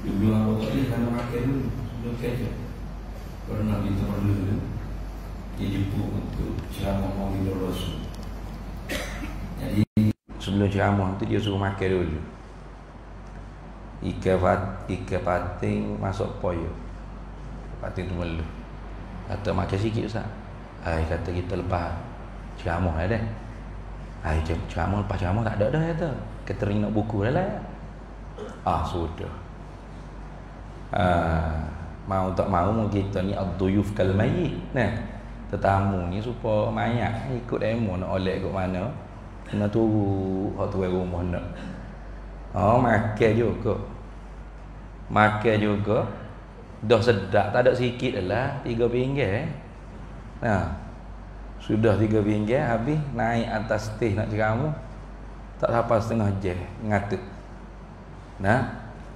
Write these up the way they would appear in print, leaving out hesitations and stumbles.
Dulu aku tak boleh kalau makan dulu sebelum kerja. Kalau nak minta dulu dia jemput untuk ceramah Maulid Rasul. Jadi sebelum ceramah tu dia suruh makan dulu. Ikan pating masuk poyo. Pating tu melu. Kata makan sikit Ustaz. Kata kita lepas ceramah dah. Ceramah lepas ceramah tak ada dah kata. Catering nak buku dah lah. Sudah. Mau tak mau kita ni ad-duyuf kal mayyit. Nah, tetamu ni supaya mayat ikut demo nak oleh kat mana. Kena tunggu hak tuan rumah nak. Makan juga. Makan juga. Dah sedap, tak ada sikit dah RM3. Sudah RM3 habis naik atas stage nak ceramah. Tak sampai setengah jam ngatuk.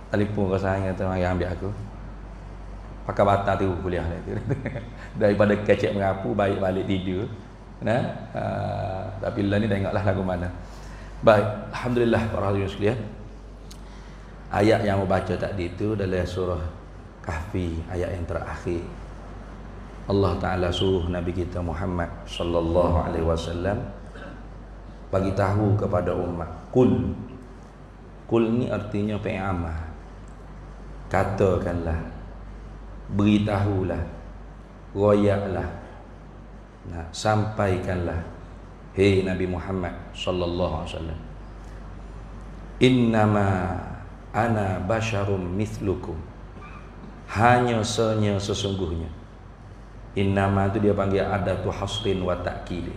Telefon ke saya kata mari ambil aku. Pakai batal tu kuliah dia. Daripada kecek merapu baik balik tidur. Tapi lah ni dah ingatlah lagu mana. Baik, alhamdulillah para hadirin sekalian. Ayat yang saya baca tadi itu dalam surah Kahfi, ayat yang terakhir. Allah Taala suruh Nabi kita Muhammad sallallahu alaihi wasallam bagi tahu kepada umat, Qul ni artinya pengamah. Katakanlah, beritahulah, royaklah, sampaikanlah, hei Nabi Muhammad sallallahu alaihi wasallam, innama ana basyarum mithlukum, hanya sesungguhnya. Innama itu dia panggil adatu hasrin wa ta'kili,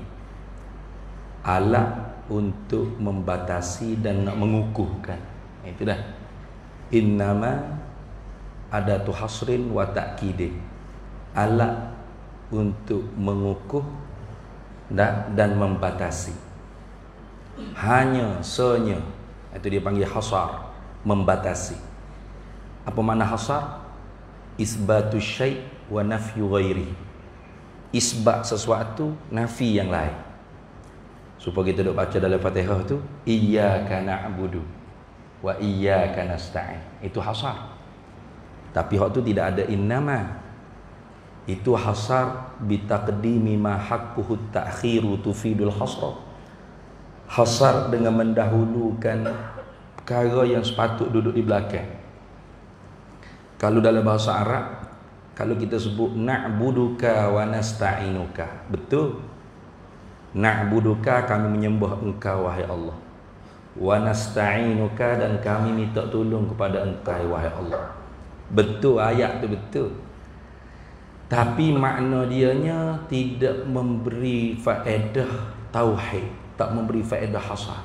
alat untuk membatasi dan nak mengukuhkan. Itu dah. Innama adatu hasrin wa ta'kidi, alat untuk mengukuh dan membatasi. Hanya itu dia panggil hasar, membatasi. Apa makna hasar? Isbatu syai' wa nafyu ghairi. Isbat sesuatu, nafi yang lain. Supaya kita duk baca dalam Fatihah tu, iyyaka na'budu wa iyyaka nasta'in. Itu hasar. Tapi hak tu tidak ada innama. Itu hasar bitaqdimi ma haqquhu ta'khiru tufidul hasra. Hasar dengan mendahulukan perkara yang sepatut duduk di belakang. Kalau dalam bahasa Arab, kalau kita sebut na'buduka wa nasta'inuka, betul. Na'buduka, kami menyembah engkau wahai Allah. Wa nasta'inuka, dan kami minta tolong kepada engkau wahai Allah. Betul, ayat tu betul. Tapi makna dianya tidak memberi faedah tauhid, tak memberi faedah hasar.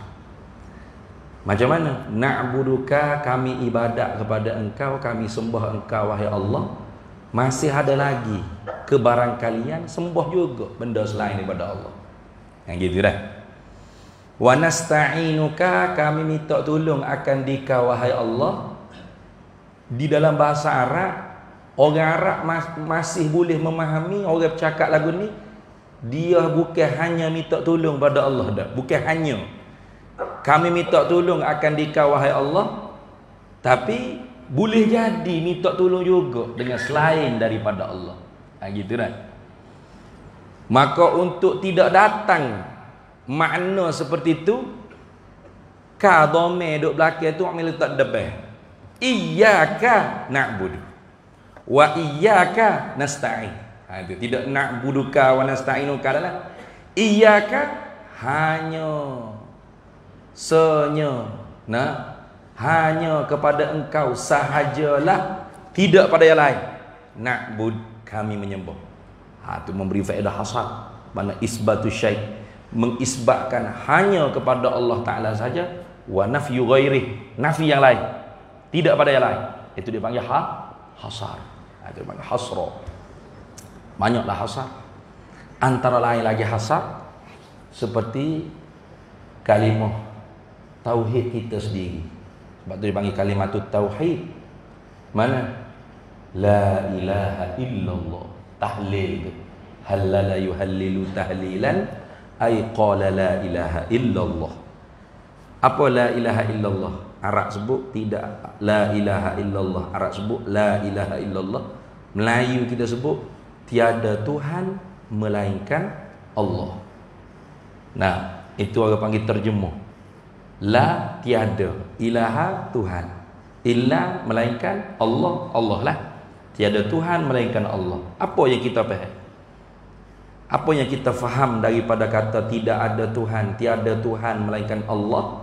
Macam mana? Na'buduka, kami ibadat kepada engkau, kami sembah engkau wahai Allah. Masih ada lagi kebarangkalian sembah juga benda selain daripada Allah. Yang gitu dah. Wa nasta'inuka, kami minta tolong akan dikau wahai Allah. Di dalam bahasa Arab, orang Arab masih boleh memahami orang bercakap lagu ni. Dia bukan hanya minta tolong pada Allah dah. Bukan hanya kami minta tolong akan dikau wahai Allah, tapi boleh jadi minta tolong juga dengan selain daripada Allah. Gitu kan. Maka untuk tidak datang makna seperti itu, ka dhamir duk belakang tu ambil letak depan. Iyyaka na'budu wa iyyaka nasta'in. Itu tidak na'buduka wa nasta'inuka adalah iyyaka, hanya hanya kepada engkau sahajalah, tidak pada yang lain. Na'bud, kami menyembah. Itu memberi faedah hasad. Mana isbatu syai', mengisbatkan hanya kepada Allah Ta'ala saja. Wa nafyu ghairi, nafi yang lain, tidak pada yang lain. Itu dia panggil hasar. Itu dia panggil hasra. Banyaklah hasar. Antara lain lagi hasar seperti kalimah tauhid kita sendiri. Sebab tu dipanggil kalimatut tauhid. Mana? La ilaha illallah. Tahlil tu. Halala yuhallilu tahlilan ay qala la ilaha illallah. Apa la ilaha illallah? Arab sebut tidak la ilaha illallah. Arab sebut la ilaha illallah. Melayu kita sebut tiada Tuhan melainkan Allah. Nah, itu orang panggil terjemuh. La tiada, ilaha Tuhan. Illa melainkan Allah, Allah lah. Tiada Tuhan melainkan Allah. Apa yang kita faham? Apa yang kita faham daripada kata tidak ada Tuhan, tiada Tuhan melainkan Allah?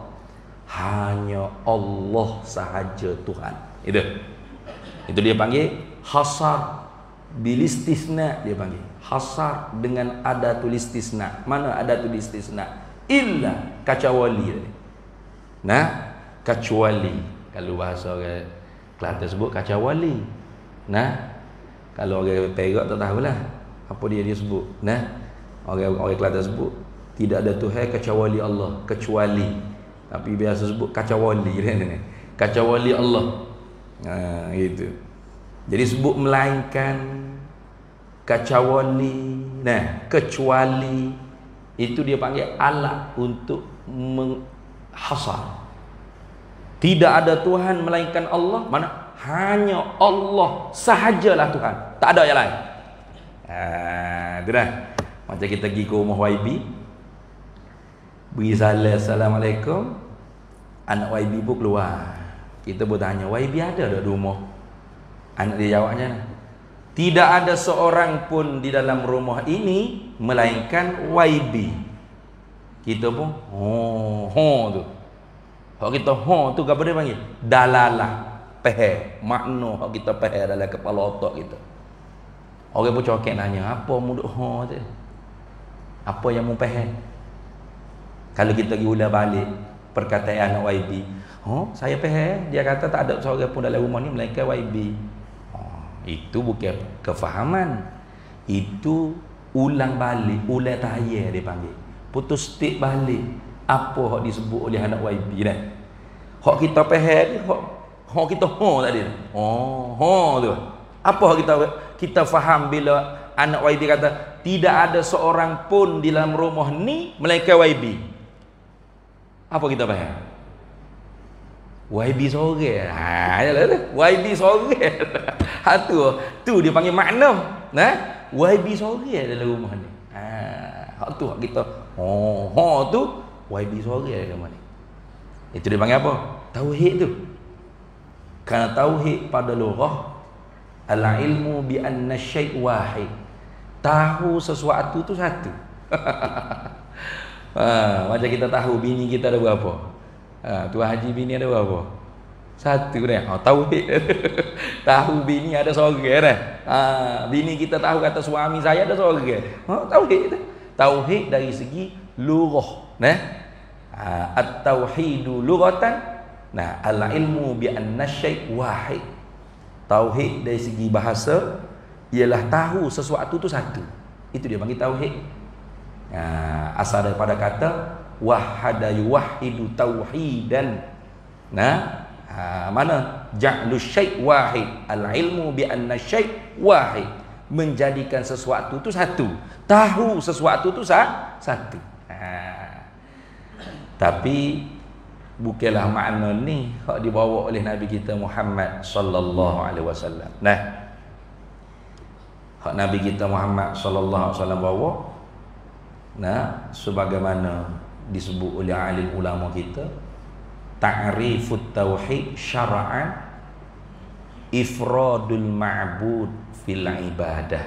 Hanya Allah sahaja Tuhan. Itu dia panggil hasar bil istisna, dia panggil hasar dengan adatul istisna. Mana adatul istisna? Illa, kecuali. Nah, kecuali. Kalau bahasa orang Kelantan sebut kecuali. Nah, kalau orang Perak tak tahulah apa dia sebut. Nah, orang Kelantan sebut tidak ada Tuhan kecuali Allah, kecuali. Tapi biasa sebut kecuali kan. Kecuali Allah. Gitu. Jadi sebut melainkan, kecuali. Nah, kecuali itu dia panggil alat untuk menghasar. Tidak ada Tuhan melainkan Allah. Mana? Hanya Allah sahajalah Tuhan. Tak ada yang lain. Itu dah. Macam kita pergi ke rumah YB, beri salam, Assalamualaikum. Anak YB pun keluar. Kita pun tanya, YB ada tak di rumah? Anak dia jawabnya, tidak ada seorang pun di dalam rumah ini melainkan YB. Kita pun tu. Hak kita tu apa dia panggil? Dalalah, faham makna hak kita faham dalam kepala otak kita. Orang pun cokek nanya, apa muduk tu? Apa yang mu faham? Kalau kita pergi ulang balik perkataan anak YB, saya faham, dia kata tak ada seorang pun dalam rumah ni melainkan YB. Itu bukan kefahaman, itu ulang balik, ulang tahiyah dia panggil. Putus stik balik apa hak disebut oleh anak YB dah. Hak kita faham ni, hak kita tadi. Tu. Apa hak kita faham bila anak YB kata tidak ada seorang pun di dalam rumah ni melainkan YB. Apa kita faham? YB sore. YB sore. Tu dia panggil makna. Nah, YB sore dalam rumah ni. Hak tu hak kita. Tu YB sore dalam rumah ni. Itu dia panggil apa? Tauhid tu. Kerana tauhid pada lughah al-ilmu bi anna syai' wahid. Tahu sesuatu tu satu. Macam kita tahu bini kita ada berapa. Tuan Haji bini ada berapa? Satu dah. Tauhid. Tahu bini ada seorang dah. Bini kita tahu kata suami saya ada seorang. Tauhid. Tauhid dari segi lughah. Nah, at-tauhidu lughatan. Nah, al-ilmu bi anna syai' wahid. Tauhid dari segi bahasa ialah tahu sesuatu tu satu. Itu dia panggil tauhid. Asal daripada kata wahada yuwahidu tauhidan. Nah, mana ja'lu syai' wahid, al-ilmu bi anna syai' wahid, menjadikan sesuatu tu satu, tahu sesuatu tu satu. Tapi bukanlah makna ni hak dibawa oleh Nabi kita Muhammad sallallahu alaihi wasallam. Nah, hak Nabi kita Muhammad sallallahu alaihi wasallam bawa, nah, sebagaimana disebut oleh alim ulama kita, ta'rifut tauhid syara'an ifradul ma'bud fil ibadah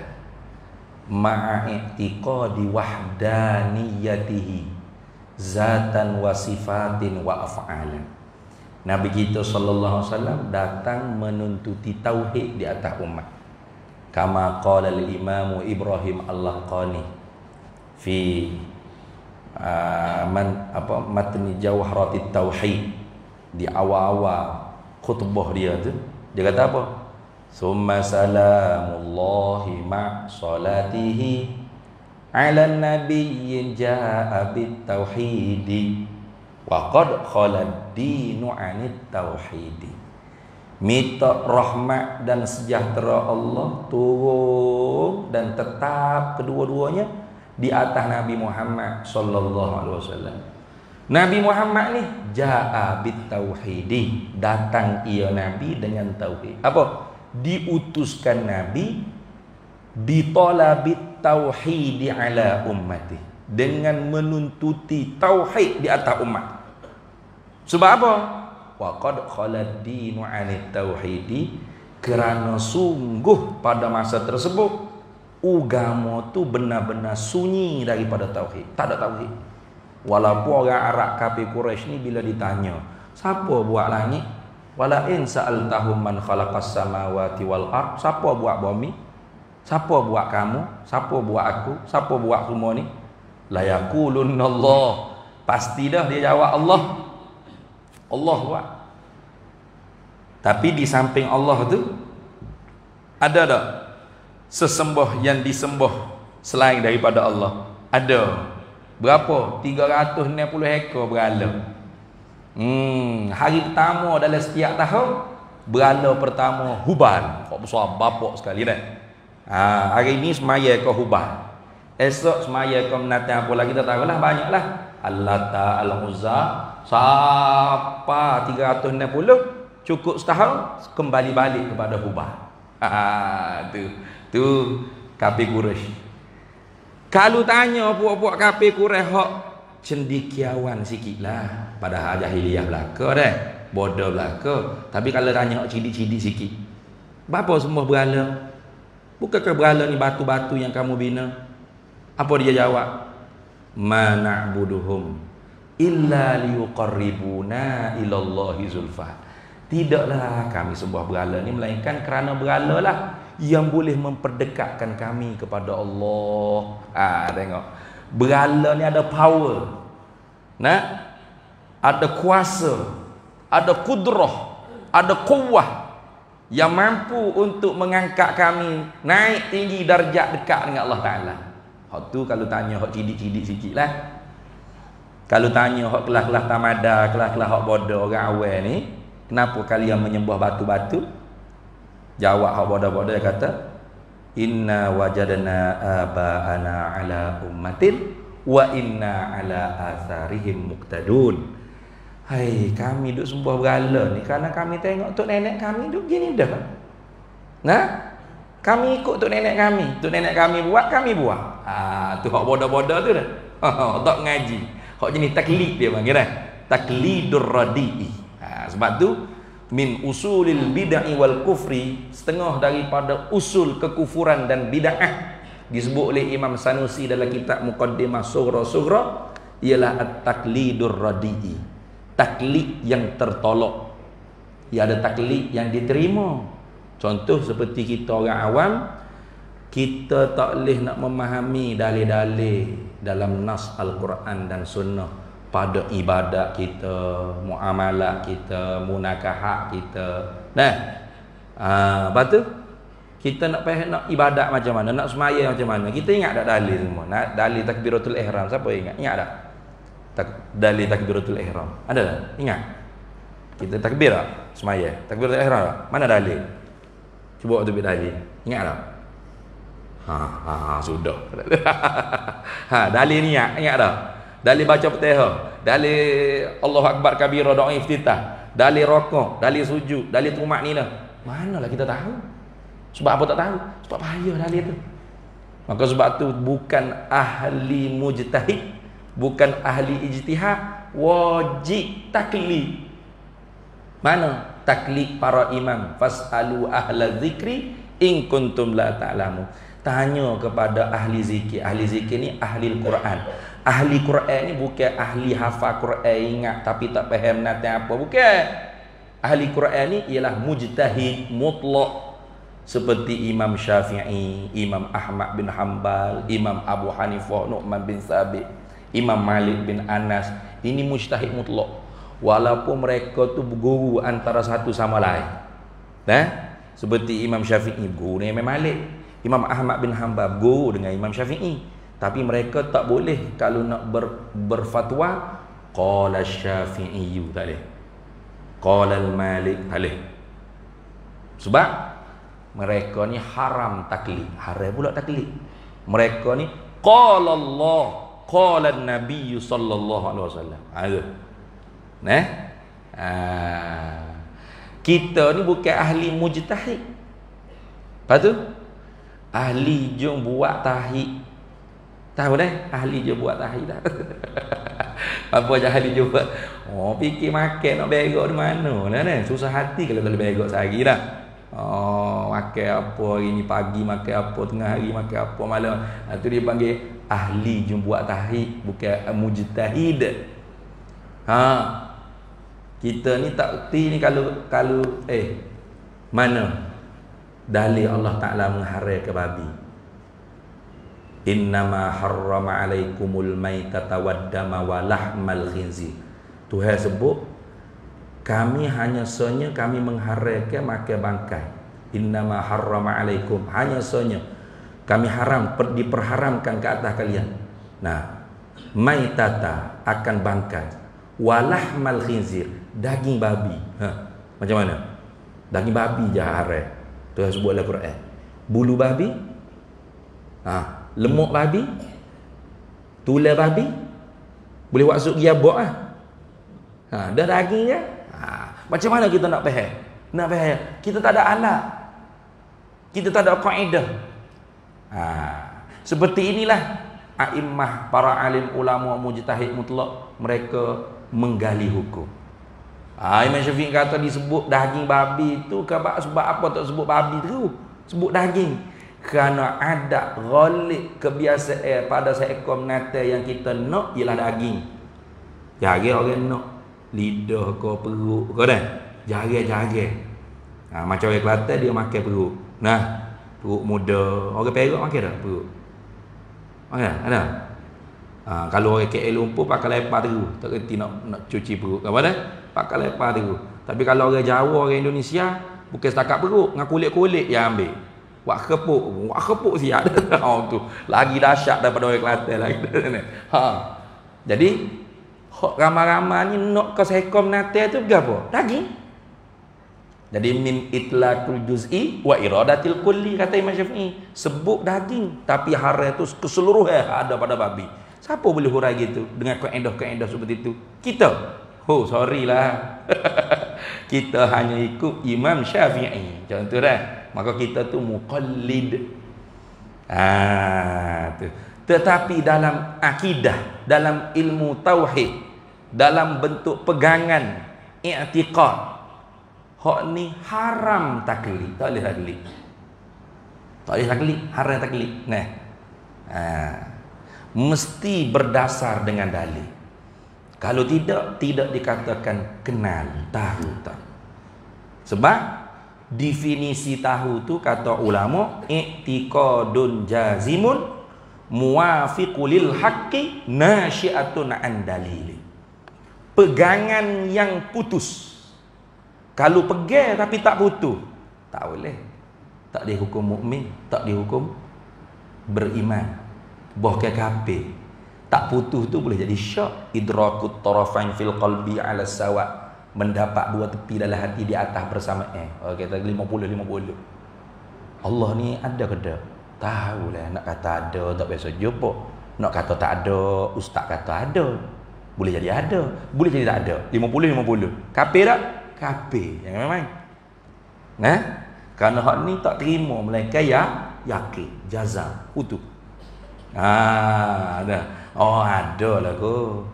ma'a i'tiqadi wahdaniyatihi zatan wa sifatin wa af'alan. Nabi kita sallallahu alaihi wasallam datang menuntuti tauhid di atas umat. Kama qala al-Imam Ibrahim al-Laqani fi matni Jawharatit Tauhid, di awal-awal khutbah dia tu dia kata apa? Summa salamullahi ma salatihi ala nabiyyin jaa bit tauhidi wa qad khalad dinu anit tauhidi. Minta rahmat dan sejahtera Allah turun dan tetap kedua-duanya di atas Nabi Muhammad sallallahu alaihi wasallam. Nabi Muhammad ni jaa bit tauhidi, datang ia Nabi dengan tauhid. Apa? Diutuskan Nabi bitalabit tauhidi ala ummati, dengan menuntuti tauhid di atas umat. Sebab apa? Wa qad khalad dinu 'anit tauhidi, kerana sungguh pada masa tersebut agama tu benar-benar sunyi daripada tauhid, tak ada tauhid. Walaupun orang Arab kafir Quraisy ni bila ditanya, siapa buat langit? Wala in sa'altahum man khalaqas samawati wal ard, siapa buat bumi? Siapa buat kamu? Siapa buat aku? Siapa buat semua ni? La yaqulunallah, pasti dah dia jawab Allah. Allah buat. Tapi di samping Allah tu ada tak sesembah yang disembah selain daripada Allah? Ada. Berapa? 360 ekor berhala. Hari pertama dalam setiap tahun, berhala pertama Hubal. Kok besar bapak sekali dah. Hari ni semaya ke Hubal. Esok semaya ke menatang apa lagi tak tahulah, banyaklah. Al-Lata, Al-Uzza, siapa 360 cukup setahun kembali balik kepada Hubal. Tu kafir Quraisy. Kalau tanya puak-puak kafir Quraisy hok cendekiawan sikitlah, padahal jahiliyah belaka dah, bodoh belaka. Tapi kalau tanya hok cidik-cidik sikit, berapa semua berhala? Bukankah berhala ni batu-batu yang kamu bina? Apa dia jawab? Ma na'buduhum illa liyuqarribuna ilallahi zulfa. Tidaklah kami sembah berhala ni melainkan kerana berhala lah yang boleh memperdekatkan kami kepada Allah. Tengok. Berhala ni ada power. Nah? Ada kuasa, ada kudrah, ada kuwah yang mampu untuk mengangkat kami naik tinggi darjat dekat dengan Allah Ta'ala. Hak tu kalau tanya hak cidik-cidik sikit lah. Kalau tanya hak kelas-kelas tamada, kelas-kelas hak bodoh orang awal ni, kenapa kalian menyembah batu-batu? Jawab hak bodoh-bodoh, dia kata, inna wajadna aba'ana ala ummatin wa inna ala atharihim muqtadun. Hai, kami duk sembah berhala ni kerana kami tengok tok nenek kami duk gini dah. Nah, kami ikut tok nenek kami. Tok nenek kami buat, kami buat. Tu hak bodoh-bodoh tu dah. Tak ngaji. Hak jenis taklid dia panggil dah. Taklidur radi'i. Sebab tu min usulil bid'ah wal kufri, setengah daripada usul kekufuran dan bid'ah disebut oleh Imam Sanusi dalam kitab Muqaddimah Sughra ialah at-taklidur radi'i. Taklid yang tertolak. Ya, ada taklid yang diterima. Contoh seperti kita orang awam, kita tak boleh nak memahami dalil-dalil dalam nas Al-Quran dan Sunnah pada ibadat kita, muamalah kita, munakahat kita. Nah, lepas tu kita nak faham nak ibadat macam mana, nak semaya macam mana. Kita ingat tak dalil semua? Dalil takbiratul ihram, siapa ingat? Ingat tak? Dalil takbiratul ihram. Ada tak? Ingat? Kita takbir tak? Semaya. Takbiratul ihram tak? Mana dalil? Cuba waktu dalil. Ingat tak? Sudah. Dalil ni ingat tak? Dalil baca Fatihah, dalil Allahu Akbar kabira, doa iftitah, dalil rukuk, dalil sujud, dalil tumakninah. Manalah kita tahu? Sebab apa tak tahu? Sebab payah dalil tu. Maka sebab tu bukan ahli mujtahid, bukan ahli ijtihad, wajib taklid. Mana taklid para imam? Fasalu ahla zikri in kuntum la ta'lamun. Tanya kepada ahli zikir. Ahli zikir ni ahli Al-Quran. Ahli Quran ni bukan ahli hafal Quran ingat tapi tak faham nanti apa. Bukan. Ahli Quran ni ialah mujtahid mutlak. Seperti Imam Syafi'i, Imam Ahmad bin Hanbal, Imam Abu Hanifah, Nu'man bin Sabit, Imam Malik bin Anas. Ini mujtahid mutlak. Walaupun mereka tu berguru antara satu sama lain. Seperti Imam Syafi'i guru dengan Imam Malik, Imam Ahmad bin Hanbal guru dengan Imam Syafi'i. Tapi mereka tak boleh kalau nak berfatwa qala Syafi'i tak boleh, qala Malik tak boleh. Sebab mereka ni haram taklid. Haram pula taklid. Mereka ni qala Allah, qala an-nabiy sallallahu alaihi wasallam. Nah. Kita ni bukan ahli mujtahid. Lepas tu ahli jom buat tahid. Tahu dah ahli je buat tahid dah. Apa je ahli je buat. Oh, fikir makan nak berak di mana nah. Susah hati kalau boleh berak sehari dah. Oh, makan apa hari ni, pagi makan apa, tengah hari makan apa, malam. Tu dia panggil ahli jom buat tahid, bukan mujtahid. Kita ni tak erti ni kalau mana dalil Allah Ta'ala mengharamkan babi. Innama harrama alaikumul maitata waddama wa lahmal khinzir. Tuhan sebut kami hanya sahaja kami mengharamkan makan bangkai. Innama harrama alaikum, hanya sahaja kami diperharamkan ke atas kalian. Nah, maitata akan bangkai, walahmal khinzir, daging babi. Macam mana? Daging babi je haram. Tuhan sebut dalam Quran. Bulu babi, lemuk babi, tulang babi, boleh buat sup giabok lah. Dah daging je. Macam mana kita nak faham? Nak faham? Kita tak ada alat. Kita tak ada kaedah. Seperti inilah a'immah, para alim ulama mujtahid mutlak, mereka menggali hukum. Imam Syafi'i kata disebut daging babi itu sebab apa tak sebut babi tu? Sebut daging. Kerana ada ghalib kebiasaan pada seekor binatang yang kita nak ialah daging. Jarang orang nak lidah ke perut ke dah. Jarang-jarang. Macam orang Kelantan dia makan perut. Nah, perut muda. Orang Perak makan tak perut? Makan ada? Kalau orang KL Lumpur pakai lepar terus. Tak kerti nak cuci perut. Apa dah? Pakai lepar terus. Tapi kalau orang Jawa, orang Indonesia, bukan setakat perut, dengan kulit-kulit yang ambil. Wak kepuk siap. Tu lagi dahsyat daripada orang Kelantan lagi. Jadi ramai-ramai ni nak ke seekor binatang tu berapa? Daging. Jadi min itlaqul juz'i wa iradatil kulli, kata Imam Syafi'i. Sebut daging tapi haram tu keseluruhan ada pada babi. Siapa boleh hurai gitu dengan kaedah-kaedah seperti itu? Kita. Sorry lah. Kita hanya ikut Imam Syafi'i. Contoh dah. Maka kita tu muqallid. Tu. Tetapi dalam akidah, dalam ilmu tauhid, dalam bentuk pegangan i'tiqad, hak ni haram taklid. Tak boleh taklid. Tak boleh taklid, haram taklid. Nah. Mesti berdasar dengan dalil. Kalau tidak dikatakan kenal, tahu tak. Sebab definisi tahu tu kata ulama i'tiqadun jazimun muwafiqul haqqi nasyi'atun an dalili. Pegangan yang putus. Kalau pegang tapi tak putus, tak boleh. Tak dihukum mukmin, tak dihukum beriman. Bahkan kafir. Tak putus tu boleh jadi syak. Idrakut tarafain fil qalbi ala sawa, mendapat dua tepi dalam hati di atas bersamaan. Kata 50-50. Allah ni ada ke tak? Tahulah. Nak kata ada tak biasa jumpa. Nak kata tak ada, ustaz kata ada. Boleh jadi ada, boleh jadi tak ada. 50-50. Kafir tak? Kafir. Jangan main-main. Nah, kerana hak ni tak terima melainkan yakin, jazam, utuh. Ada. Ada lah ko.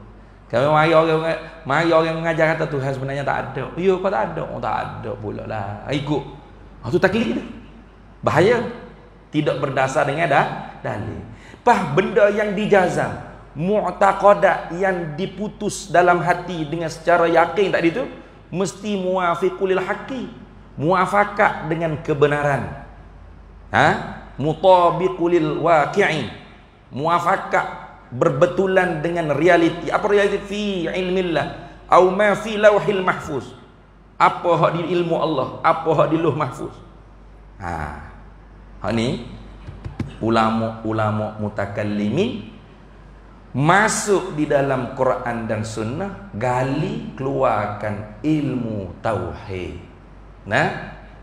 Kalau mari orang mengajar kata Tuhan sebenarnya tak ada. Ya, kau tak ada. Tak ada pula lah. Ikut. Tu taklid tu. Bahaya. Tidak berdasar dengan dalil. Benda yang dijazam, mu'taqadat yang diputus dalam hati dengan secara yakin tadi tu, mesti muwafiqul haqqi, muafakat dengan kebenaran. Mutabiqul waqi'i, muafakat berbetulan dengan realiti. Apa realiti? Fi ilmillah au ma fi lauhil mahfuz. Apa hak di ilmu Allah, apa hak di lauh mahfuz. Hak ni ulama mutakallimin masuk di dalam Quran dan Sunnah, gali keluarkan ilmu tauhid.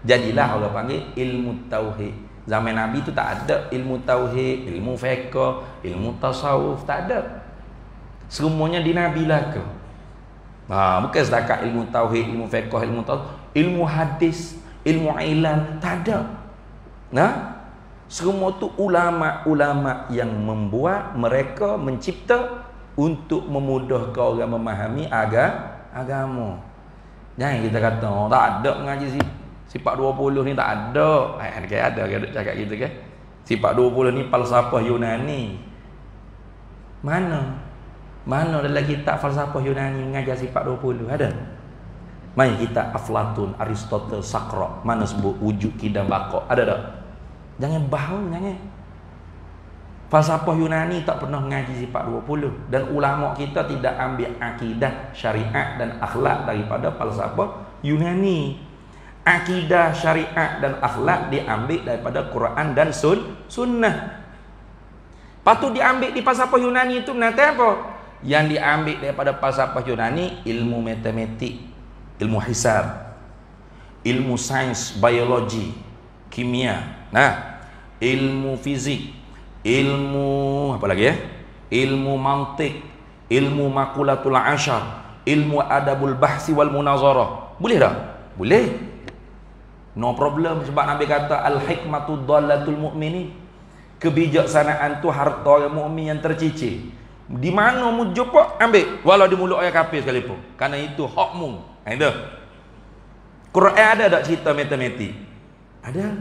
Jadilah orang panggil ilmu tauhid. Zaman Nabi tu tak ada ilmu tauhid, ilmu fiqh, ilmu tasawuf, tak ada. Semuanya di Nabi lah ke. Bukan setakat ilmu tauhid, ilmu fiqh, ilmu hadis, ilmu ilal, tak ada. Semua tu ulama-ulama yang membuat, mereka mencipta untuk memudahkan orang memahami agama. Jangan kita kata tak ada mengaji sifat 20 ni, tak ada. Ada cakap gitu kan. Sifat 20 ni falsafah Yunani. Mana dalam kitab falsafah Yunani mengajar sifat 20? Ada? Main kitab Aflatun, Aristotle, Sakra, mana sebut wujud kidam baqa? Ada tak? Jangan bahau, jangan. Falsafah Yunani tak pernah mengaji sifat 20, dan ulama kita tidak ambil akidah, syariat dan akhlak daripada falsafah Yunani. Akidah, syariat dan akhlak diambil daripada Quran dan sunnah. Patut diambil di falsafah Yunani itu nanti apa? Yang diambil daripada falsafah Yunani, ilmu matematik, ilmu hisab, ilmu sains, biologi, kimia, ilmu fizik, ilmu apa lagi ya? Ilmu mantik, ilmu makulatul ashar, ilmu adabul bahsi wal munazarah. Boleh tak? Boleh. No problem, sebab Nabi kata al-hikmatu dhallatul mu'minin. Kebijaksanaan tu harta orang mukmin yang tercicir. Di mana mu jumpa, ambil, walau di mulut orang kafir sekalipun, kerana itu hukmu. Itu Quran ada tak cerita matematik? Ada.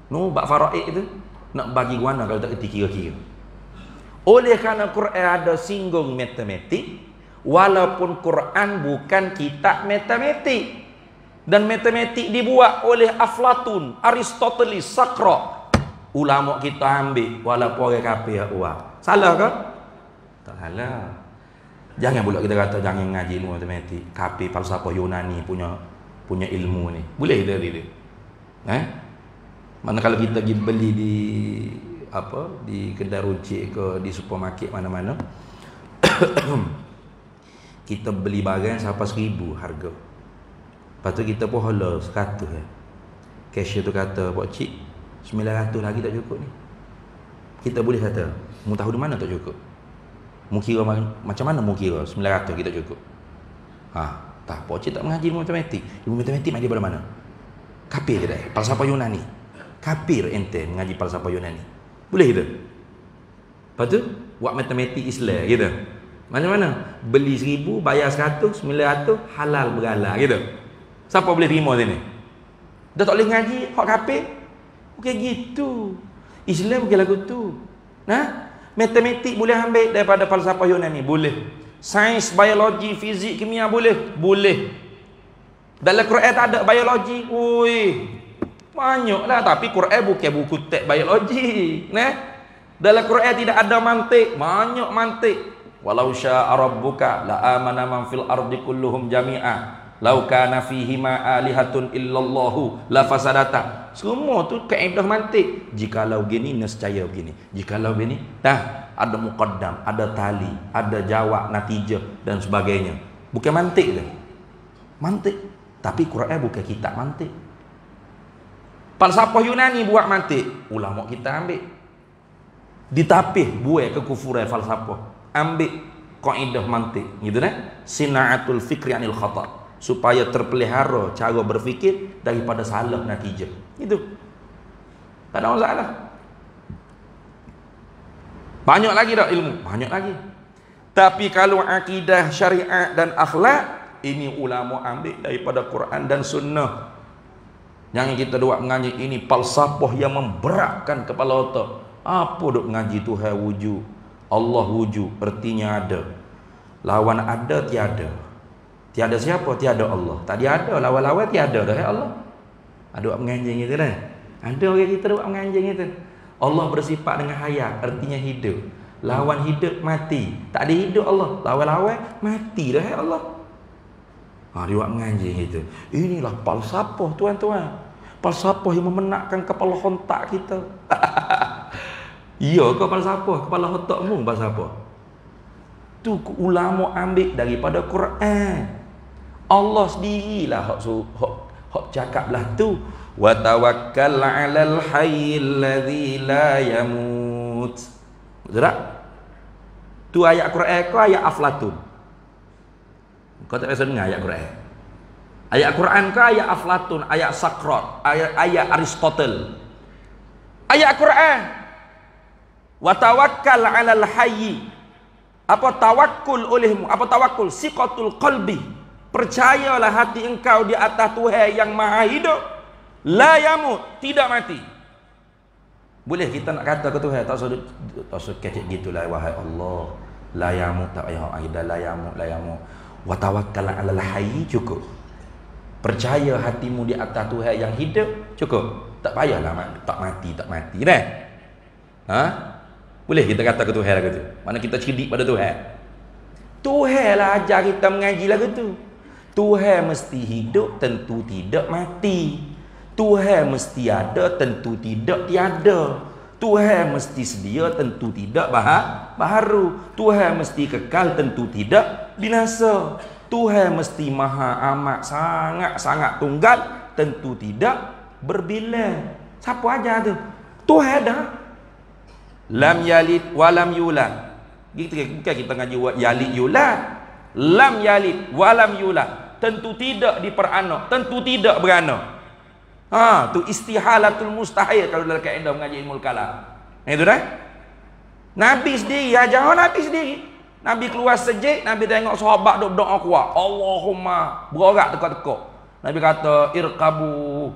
Bab faraid itu nak bagi guana kalau tak kerti kira-kira. Oleh kerana Quran ada singgung matematik, walaupun Quran bukan kitab matematik, dan matematik dibuat oleh Aflatun, Aristoteles, Sakra, ulama kita ambil walaupun orang kafir buat. Salah ke? Tak salah. Jangan pula kita kata jangan ngaji ilmu matematik. Kafir falsafah Yunani punya ilmu ni. Boleh dari dia. Mana kalau kita pergi beli di kedai runcit ke di supermarket mana-mana, kita beli barang sampai 1,000 harga. Lepas tu kita pun hala 100 ya. Cashier tu kata, "Pak cik, 900 lagi tak cukup ni." Kita boleh kata, "Mu tahu di mana tak cukup? Mu kira macam mana mu kira 900 kita cukup?" Tak, Pak cik tak mengaji ilmu matematik. Ilmu matematik mengaji pada mana? Kafir ke dah? Falsafah Yunani. Kafir ente mengaji falsafah Yunani. Boleh kita? Lepas tu buat matematik Islam gitu. Mana-mana? Beli 1,000, bayar 100, 900, halal berhala gitu. Siapa boleh terima sini? Dah tak boleh ngaji, hak kafir. Bukan gitu. Islam bukan lagu tu. Matematik boleh ambil daripada falsafah Yunani, boleh. Sains, biologi, fizik, kimia boleh. Boleh. Dalam Quran tak ada biologi. Banyaklah, tapi Quran bukan buku teks biologi. Dalam Quran tidak ada mantik. Banyak mantik. Walau syaa rabbuka la amana man fil ardi kulluhum jami'a. Lau kana fihi ma alihatun illallahu la fasadata. Semua tu kaedah mantik. Jikalau gini nescaya begini. Jikalau begini, ada muqaddam, ada tali, ada jawab, natijah dan sebagainya. Bukan mantik tu. Mantik. Tapi Quran bukan kitab mantik. Falsafah Yunani buat mantik, ulama kita ambil. Ditapih buai kekufuran falsafah. Ambil kaedah mantik, gitu kan? Sinaatul fikri anil khata'. Supaya terpelihara cara berfikir daripada salah natijah. Itu. Tak ada masalah. Banyak lagi tak ilmu? Banyak lagi. Tapi kalau akidah, syariat dan akhlak, ini ulama ambil daripada Quran dan sunnah. Jangan kita buat mengaji ini falsafah yang memberatkan kepala otak. Apa duk mengaji Tuhan wujud, Allah wujud, artinya ada. Lawan ada tiada. Tiada siapa? Tiada Allah. Tak ada lawan-lawan tiada dah Allah. Ada buat menganjing gitu dah. Ada orang kita buat menganjing itu. Allah bersifat dengan hayat, artinya hidup. Lawan hidup mati. Tak ada hidup Allah. Lawan-lawan mati dah Allah. Dia buat menganjing itu. Inilah falsafah tuan-tuan. Falsafah yang memenatkan kepala hontak kita. Ya ke falsafah? Kepala hontakmu falsafah. Tu ulama ambil daripada Quran. Allah sendirilah hak cakaplah tu. Wa tawakkal 'alal hayyil ladzi la yamut. Betul tak? Tu ayat Quran ke ayat Aflatun? Kau tak biasa dengar ayat Quran? Ayat Quran ke ayat Aflatun, ayat Sakrat, ayat Aristotle? Ayat Quran. Wa tawakkal 'alal hayy. Apa tawakkul olehmu? Apa tawakkul? Siqatul qalbi. Percayalah hati engkau di atas Tuhan yang Maha Hidup. La yamut, tidak mati. Boleh kita nak kata ke Tuhan, tak usah kecik gitulah, wahai Allah. La yamut, tak payah aidah, la yamut. Wa tawakkal 'alal hayy, cukup. Percaya hatimu di atas Tuhan yang hidup, cukup. Tak payahlah tak mati dah. Ha? Boleh kita kata ke Tuhan lagu tu? Mana kita cerdik pada Tuhan? Tuhan lah ajar kita mengaji lagu tu. Tuhan mesti hidup, tentu tidak mati. Tuhan mesti ada, tentu tidak tiada. Tuhan mesti sedia, tentu tidak baharu. Tuhan mesti kekal, tentu tidak binasa. Tuhan mesti maha amat sangat tunggal, tentu tidak berbilang. Siapa ajar tu? Tuhan dah. Lam yalid walam yulad. Bukan kita ngaji yalid yulad. Lam yalid walam yulad. Tentu tidak diperanak, tentu tidak beranak. Tu istihalatul mustahil kalau dalam kaedah mengaji ilmu kalam. Itu dah. Nabi sendiri ajar Nabi sendiri. Nabi keluar sejik, Nabi tengok sahabat duk doa kuat. Allahumma, berorak tekak-tekak. Nabi kata, irqabu.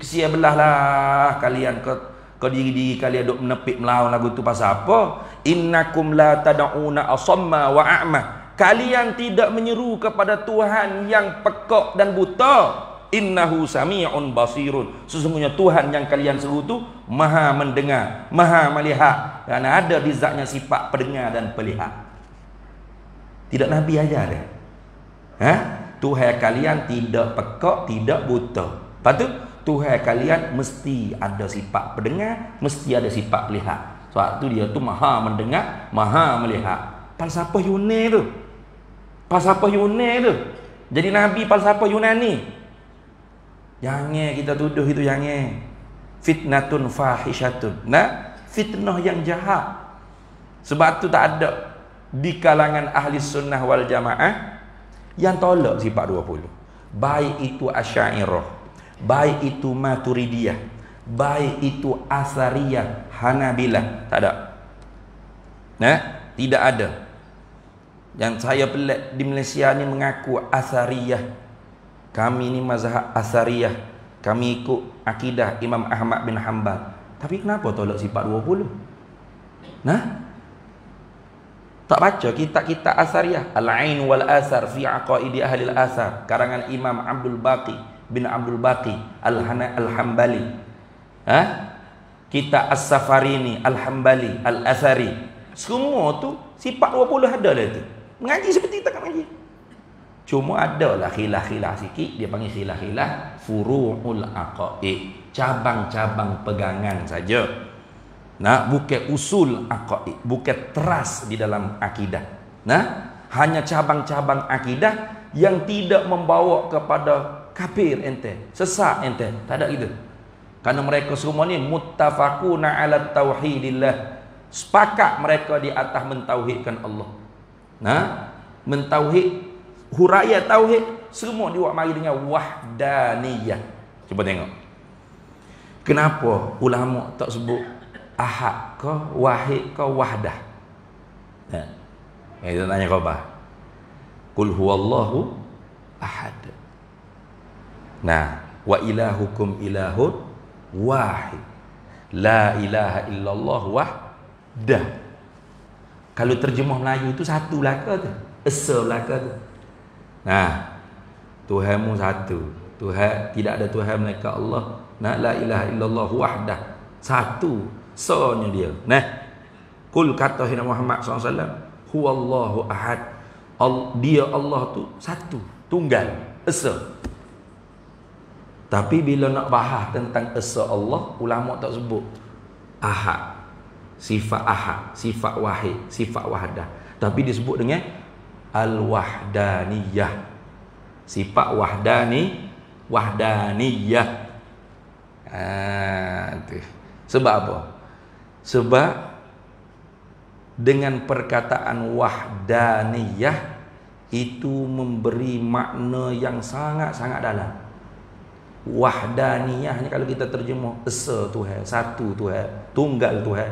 Kesia belah lah kalian kau diri-diri kalian duk menepik melawan lagu tu pasal apa? Innakum la tad'una asamma wa a'ma. Kalian tidak menyeru kepada Tuhan yang pekak dan buta. Innahu sami'un basirun. Sesungguhnya Tuhan yang kalian seru tu maha mendengar, maha melihat. Kerana ada di zatnya sifat pendengar dan pelihat. Tidak Nabi ajar dia. Tuhan kalian tidak pekak, tidak buta. Lepas tu Tuhan kalian mesti ada sifat pendengar, mesti ada sifat melihat. Sebab tu dia tu maha mendengar, maha melihat. Falsafah Yunani tu. Falsafah Yunani tu. Jadi Nabi falsafah Yunani. Jangan kita tuduh itu, jangan. Fitnatun fahisyatun. Fitnah yang jahat. Sebab tu tak ada di kalangan ahli sunnah wal jamaah yang tolak sifat 20. Baik itu Asy'ariyah, baik itu Maturidiyah, baik itu Asariyah, Hanabilah, tak ada. Tidak ada. Yang saya pelik di Malaysia ni mengaku Asariyah. Kami ni mazhab Asariyah, kami ikut akidah Imam Ahmad bin Hanbal. Tapi kenapa tolak sifat 20? Tak baca kitab-kitab Asariyah, Al-Ain wal Asar fi Aqaidi Ahli Al-Asar, karangan Imam Abdul Baqi bin Abdul Baqi Al-Hambali. Kitab As-Safarini Al-Hambali Al-Athari. Semua tu sifat 20 ada lah tu. Mengaji seperti kita kan mengaji. Cuma adalah khilaf-khilaf sikit, dia panggil khilaf-khilaf furu'ul aqaid, cabang-cabang pegangan saja. Bukan usul aqaid, bukan teras di dalam akidah. Hanya cabang-cabang akidah yang tidak membawa kepada kafir ente, sesat ente, tak ada gitu. Karena mereka semua ni muttafaquna ala tauhidillah. Sepakat mereka di atas mentauhidkan Allah. Mentauhid, huraian tauhid, semua dibuat mari dengan wahdaniyah. Cuba tengok. Kenapa ulama tak sebut ahad ke, wahid ke, wahdah? Kita tanya kau apa? Qul huwallahu ahad. Wa ilahukum ilahun wahid. La ilaha illallah wahdah. Kalau terjemah Melayu tu satu belaka tu. Esa belaka tu. Tuhanmu satu. Tuhan, tidak ada Tuhan melainkan Allah. La ilaha illallah wahdah. Satu. Sonya dia. Qul kata Nabi Muhammad SAW, huwallahu ahad. Dia Allah tu satu, tunggal, esa. Tapi bila nak bahas tentang esa Allah, ulama tak sebut ahad, sifat wahid, sifat wahdah. Tapi disebut dengan al-wahdaniyah. Sifat wahdaniyah. Tu. Sebab apa? Sebab dengan perkataan wahdaniyah itu memberi makna yang sangat-sangat dalam. Wahdaniyah ni kalau kita terjemah esa Tuhan, satu Tuhan, tunggal Tuhan,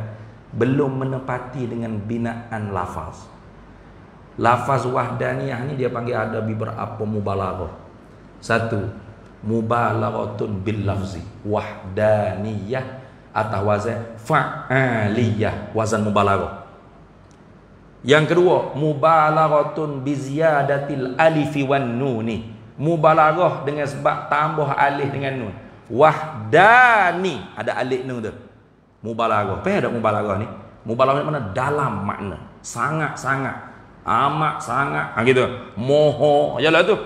belum menepati dengan binaan lafaz. Lafaz wahdaniyah ni dia panggil ada beberapa mubalaghah. Satu, mubalaghatun bil lafzi, wahdaniyah atau wazan fa'aliyah, wazan mubalaghah. Yang kedua, mubalaghatun bi ziyadatil alifi wan nuni, mubalaghah dengan sebab tambah alif dengan nun. Wahdani ada alif nun tu. Mubalaghah. Apa ada mubalaghah ni? Mubalaghah ni mana? Dalam makna. Sangat-sangat, amat sangat. Gitu. Moho ajalah tu.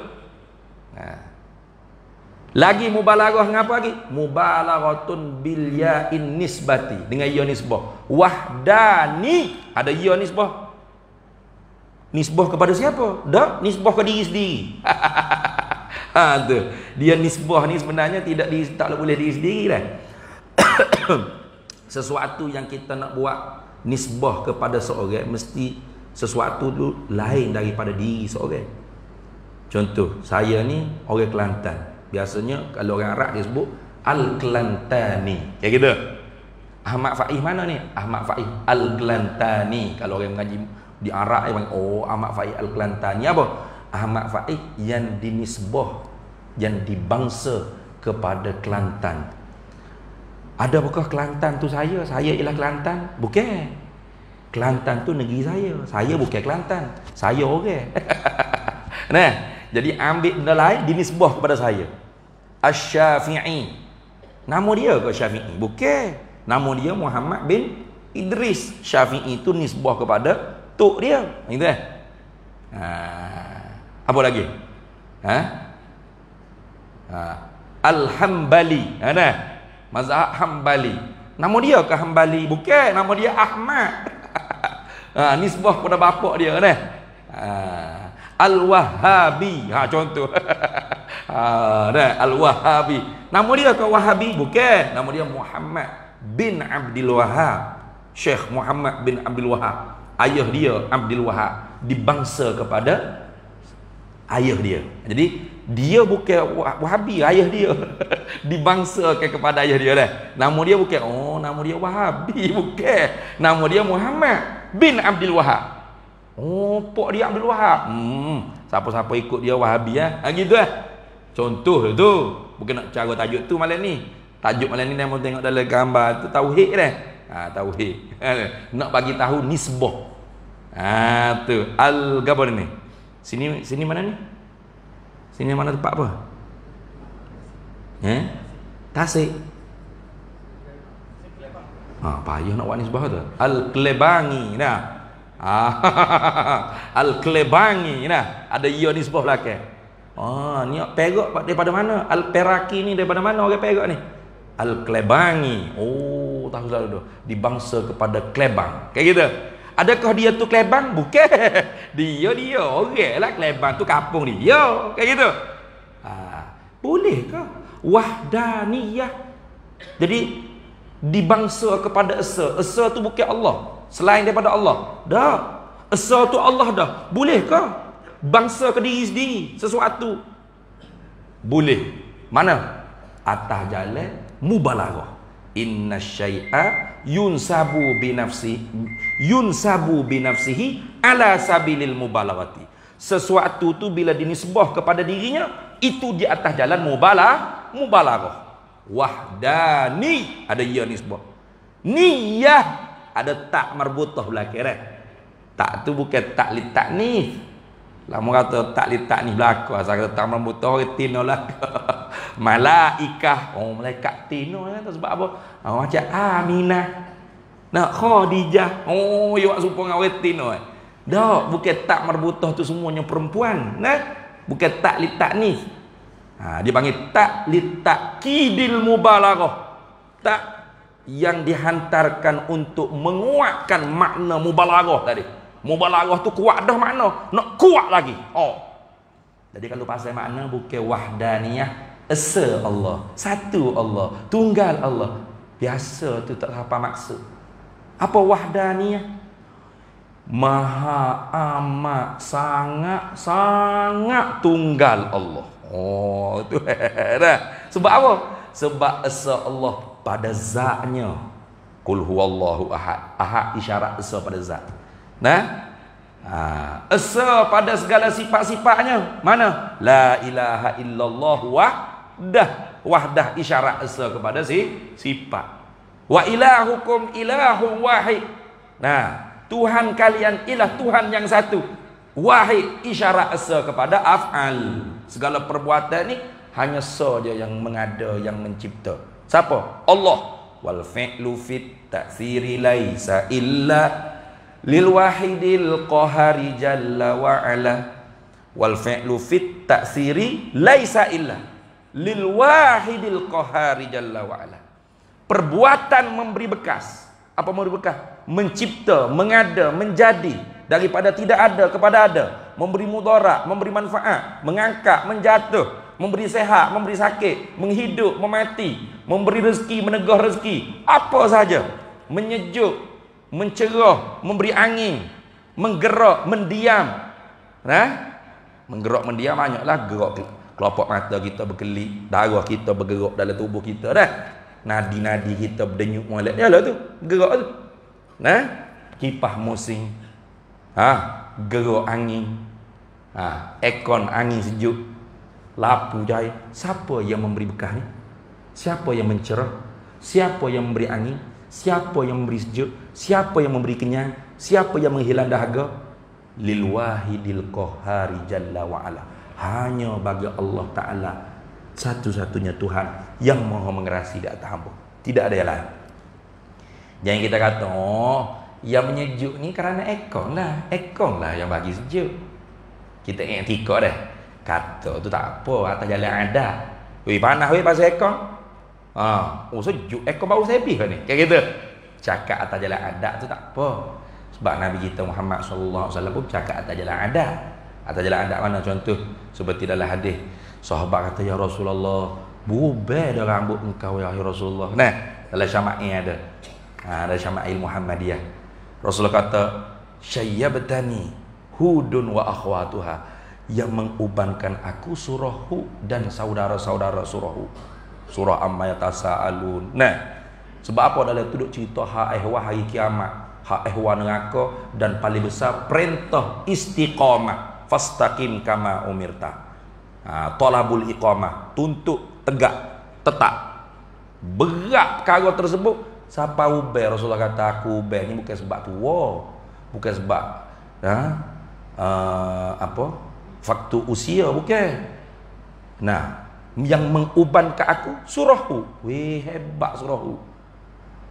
Lagi mubalaghah dengan apa lagi? Mubalaghatun bil ya'in nisbati, dengan ya nisbah. Wahdani ada ya nisbah. Nisbah kepada siapa? Dak, nisbah ke diri sendiri. Tu. Dia nisbah ni sebenarnya tak boleh diri sendiri dah. Sesuatu yang kita nak buat nisbah kepada seorang, mesti sesuatu tu lain daripada diri seorang. Contoh, saya ni orang Kelantan. Biasanya kalau orang Arab dia sebut Al-Kelantani. Kayak gitu. Ahmad Faiz mana ni? Ahmad Faiz Al-Kelantani. Kalau orang mengaji di Arab dia panggil, oh Ahmad Faiz Al-Kelantani. Apa? Ahmad Faiz yang dinisbah, yang dibangsa kepada Kelantan. Ada bukan Kelantan tu saya ialah Kelantan? Bukan. Kelantan tu negeri saya bukan Kelantan, saya orang. Nah, jadi ambil benda lain dinisbah kepada saya. Asy-Syafi'i, nama dia ke Syafi'i? Bukan. Nama dia Muhammad bin Idris. Syafi'i itu nisbah kepada tok dia. Gitu eh? Apa lagi? Al-Hambali. Nah, mazhab Hambali. Nama dia ke Hambali? Bukan. Nama dia Ahmad. Nisbah kepada bapak dia. Nah. Al-Wahhabi. Contoh. Nah, Al-Wahhabi. Nama dia ke Wahhabi? Bukan. Nama dia Muhammad bin Abdul Wahhab. Syekh Muhammad bin Abdul Wahhab. Ayah dia Abdul Wahhab dibangsa kepada ayah dia. Jadi dia bukan Wahabi, ayah dia dibangsakan kepada ayah dia dah. Nama dia bukan, oh nama dia Wahabi, bukan. Nama dia Muhammad bin Abdul Wahhab. Oh, pok dia Abdul Wahhab. Siapa-siapa ikut dia Wahabi gitu Contoh tu. Bukan nak cara tajuk tu malam ni. Tajuk malam ni nama tengok dalam gambar tu tauhid dah. Tauhid. Nak bagi tahu nisbah. Tu al-gabar ni. Sini mana ni? Sini mana tempat apa? Tasik. Payah nak buat nisbah tu. Al-Klebangi dah. Al-Klebangi dah. Ada ya nisbah belakang. Ni Perak daripada mana? Al-Peraki ni daripada mana orang Perak ni? Al-Klebangi. Oh, tahu selalu tu. Dibangsa kepada Klebang. Kayak gitu. Adakah dia tu Klebang? Bukan. Dia. Orang lah Klebang tu kampung dia. Kayak gitu. Boleh ke? Wahdaniyah. Jadi dibangsa kepada esa. Esa tu bukan Allah. Selain daripada Allah. Dah. Esa tu Allah dah. Boleh ke? Bangsa ke diri sendiri sesuatu. Boleh. Mana? Atas jalan mubalaghah. Inna syai'a yunsabu binafsihi ala sabilil mubalaghati. Sesuatu tu bila dinisbah kepada dirinya, itu di atas jalan mubalaghah. Wahdani ada ya nisbah. Niyah ada tak marbutah belakang. Tak tu bukan tak li taknif. Lama kata tak li taknif belakang, asal kata tak marbutah orang tino lah. Malaikah, malaikat tino kan, sebab apa? Macam Aminah, nak Khadijah, you buat serupa dengan orang tino dah. Bukan tak marbutah tu semuanya perempuan, bukan tak li taknif. Dia panggil tak li takidil mubalaghah. Tak yang dihantarkan untuk menguatkan makna mubalaghah tadi. Mubalaghah tu kuat dah makna, nak kuat lagi. Jadi kalau pasal makna bukan wahdaniyah, esa Allah, satu Allah, tunggal Allah. Biasa tu tak apa maksud. Apa wahdaniyah? Maha amat sangat tunggal Allah. Oh, tu dah. Sebab apa? Sebab esa Allah pada zatnya. Qul huwallahu ahad. Ahad isyarat esa pada zat. Nah, esa pada segala sifat-sifatnya. Mana? La ilaha illallah wahdah. Wahdah isyarat esa kepada sifat. Wa ilahukum ilahun wahid. Nah, Tuhan kalian ialah Tuhan yang satu. Wahid isyarat esa kepada af'al. Segala perbuatan ni hanya saja yang mengada, yang mencipta. Siapa? Allah. Wal fi'lu fit ta'thiri laisa illa lil wahidil qahari jalla wa ala. Wal fi'lu fit ta'thiri laisa illa lil wahidil qahari jalla wa ala. Perbuatan memberi bekas. Apa memberi bekas? Mencipta, mengada, menjadi daripada tidak ada kepada ada, memberi mudarat, memberi manfaat, mengangkat, menjatuh, memberi sehat, memberi sakit, menghidup, memati, memberi rezeki, menegah rezeki, apa saja, menyejuk, mencerah, memberi angin, menggerak, mendiam. Menggerak, mendiam banyaklah gerak kelopak mata kita berkelip, darah kita bergerak dalam tubuh kita dah. Nadi-nadi kita berdenyut molek. Yalah tu, gerak tu. Kipas musim. Gerak angin. Ekon angin sejuk. Lapu jaya. Siapa yang memberi bekas ni? Siapa yang mencerah? Siapa yang memberi angin? Siapa yang memberi sejuk? Siapa yang memberi kenyang? Siapa yang menghilang dahaga? Lil wahidil qahari jalla wa ala. Hanya bagi Allah Ta'ala satu-satunya Tuhan yang maha mengerasi di atas hamba. Tidak ada yang lain. Jangan kita kata, oh, yang menyejuk ni kerana ekon lah. Ekon lah yang bagi sejuk. Kita ingat tika dah. Kata tu tak apa, atas jalan ada. Weh, panas weh pasal ekon. Oh, sejuk. Ekon baru habis kan ni. Kayak gitu. Cakap atas jalan ada tu tak apa. Sebab Nabi kita Muhammad SAW pun cakap atas jalan ada. Atas jalan ada mana contoh? Seperti dalam hadis. Sahabat kata, ya Rasulullah, berubah dah rambut engkau ya Rasulullah. Nah, dalam Syama'il ada. Dalam Syama'il Muhammadiyah. Rasulullah kata, syayyabtani Hudun wa akhwatuha. Yang mengubankan aku surah Hud dan saudara-saudara surah Hud. Surah Amma yatasaalun. Nah, sebab apa dalam tu duk cerita hak ehwah hari kiamat, hak ehwah neraka, dan paling besar perintah istiqamah. Fastaqim kama umirta. Talabul iqamah, tuntut tegak, tetap. Berat perkara tersebut. Siapa ubah? Rasulullah kata aku ubah ni bukan sebab tua, bukan sebab faktu usia, bukan. Nah, yang menguban ke aku surahku. Weh, hebat surahku.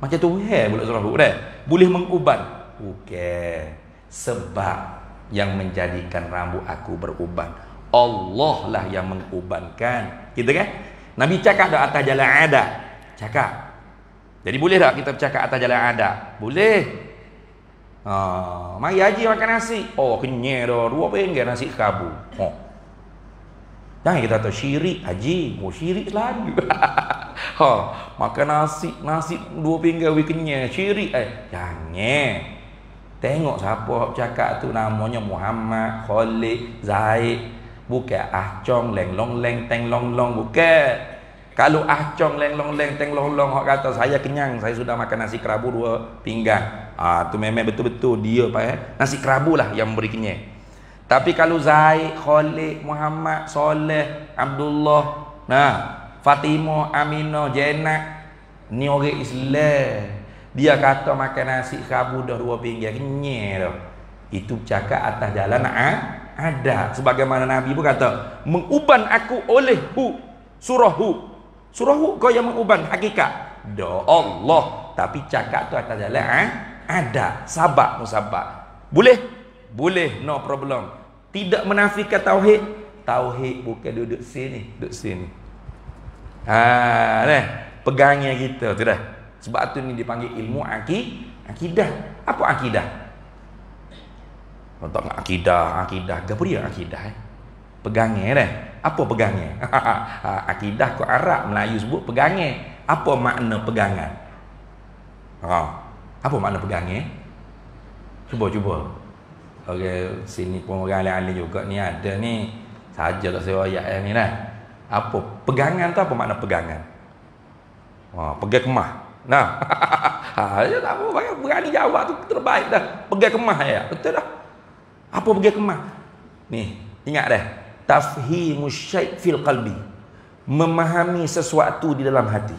Macam tu pula surahku dah. Boleh menguban. Bukan. Sebab yang menjadikan rambut aku beruban, Allah lah yang mengubankan. Gitu kan? Nabi cakap dah atas jalan ada. Cakap. Jadi boleh tak kita bercakap atas jalan ada? Boleh. Mari haji makan nasi. Oh, kenyang dah. 2 pinggan nasi kerabu. Jangan kita tahu syirik haji. Oh, syirik selalu. Makan nasi 2 pinggan we kenyang. Syirik jangan. Tengok siapa bercakap tu, namanya Muhammad, Khalid, Zaid. Bukan ahcong leng long leng teng long long, bukan. Kalau ahcong leng long leng teng long long hok kata saya kenyang, saya sudah makan nasi kerabu 2 pinggan. Tu memang betul-betul dia nasi kerabu lah yang memberi kenyang. Tapi kalau Zaid, Khalid, Muhammad, Soleh, Abdullah, Fatimah, Aminah, Jenat, ni orang Islam. Dia kata makan nasi kerabu dah 2 pinggan kenyang dah. Itu cakap atas jalan ada. Sebagaimana Nabi pun kata, menguban aku oleh surah Hud. Surah Hud kau yang menguban hakikat. Doa Allah. Tapi cakap tu atas jalan ada. Sabak musabak. Boleh? Boleh, no problem. Tidak menafikan tauhid. Tauhid bukan duduk sini. Duduk sini. Pegangnya kita tu dah. Sebab tu ni dipanggil ilmu akidah. Apa akidah? Contoh akidah. Apa dia akidah? Pegangnya dah. Apa pegangnya? Akidah ke Arab, Melayu sebut pegangnya. Apa makna pegangan? Apa makna pegangnya? Cuba. Okey, sini pun orang lain juga ni ada ni. Saja tak saya ayat ni lah. Apa? Pegangan tu apa makna pegangan? Wah, pegang kemah. Nah. Ya tak apa, berani jawab tu terbaik dah. Pegang kemah ya. Betul dah. Apa pegang kemah? Ni, ingat dah. Tafhimus syai' fil qalbi. Memahami sesuatu di dalam hati.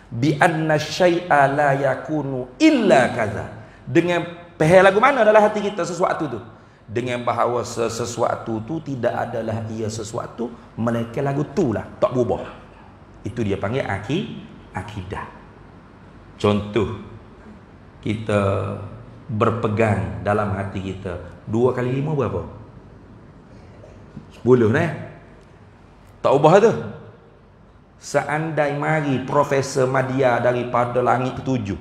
Bi anna syai'a la yakunu illa kaza. Dengan pahal lagu mana dalam hati kita sesuatu tu? Dengan bahawa sesuatu tu tidak adalah ia sesuatu melainkan lagu tu lah, tak berubah. Itu dia panggil akidah. Contoh, kita berpegang dalam hati kita 2 kali 5 berapa? 10 nah. Tak ubah tu. Seandai mari Profesor Madya daripada langit ke-7,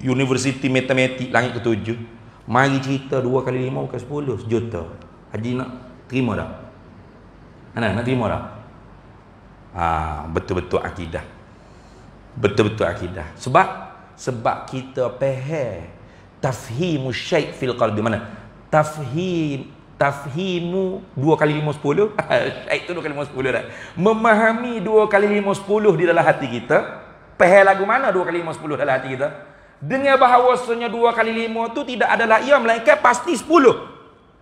Universiti Matematik langit ke-7, mari cerita 2 kali 5 bukan 10, sejuta. Haji nak terima tak? Nak terima tak? Betul-betul akidah. Betul-betul akidah. Sebab kita faham tafhimus syai' fil qalbi. Mana? Tafhimu 2 kali 5 10. Syai' tu 2 kali 5 10 dah. Memahami 2 kali 5 10 di dalam hati kita. Faham lagu mana 2 kali 5 10 dalam hati kita? Dengan bahawasanya 2 kali 5 tu tidak adalah ia melainkan pasti 10.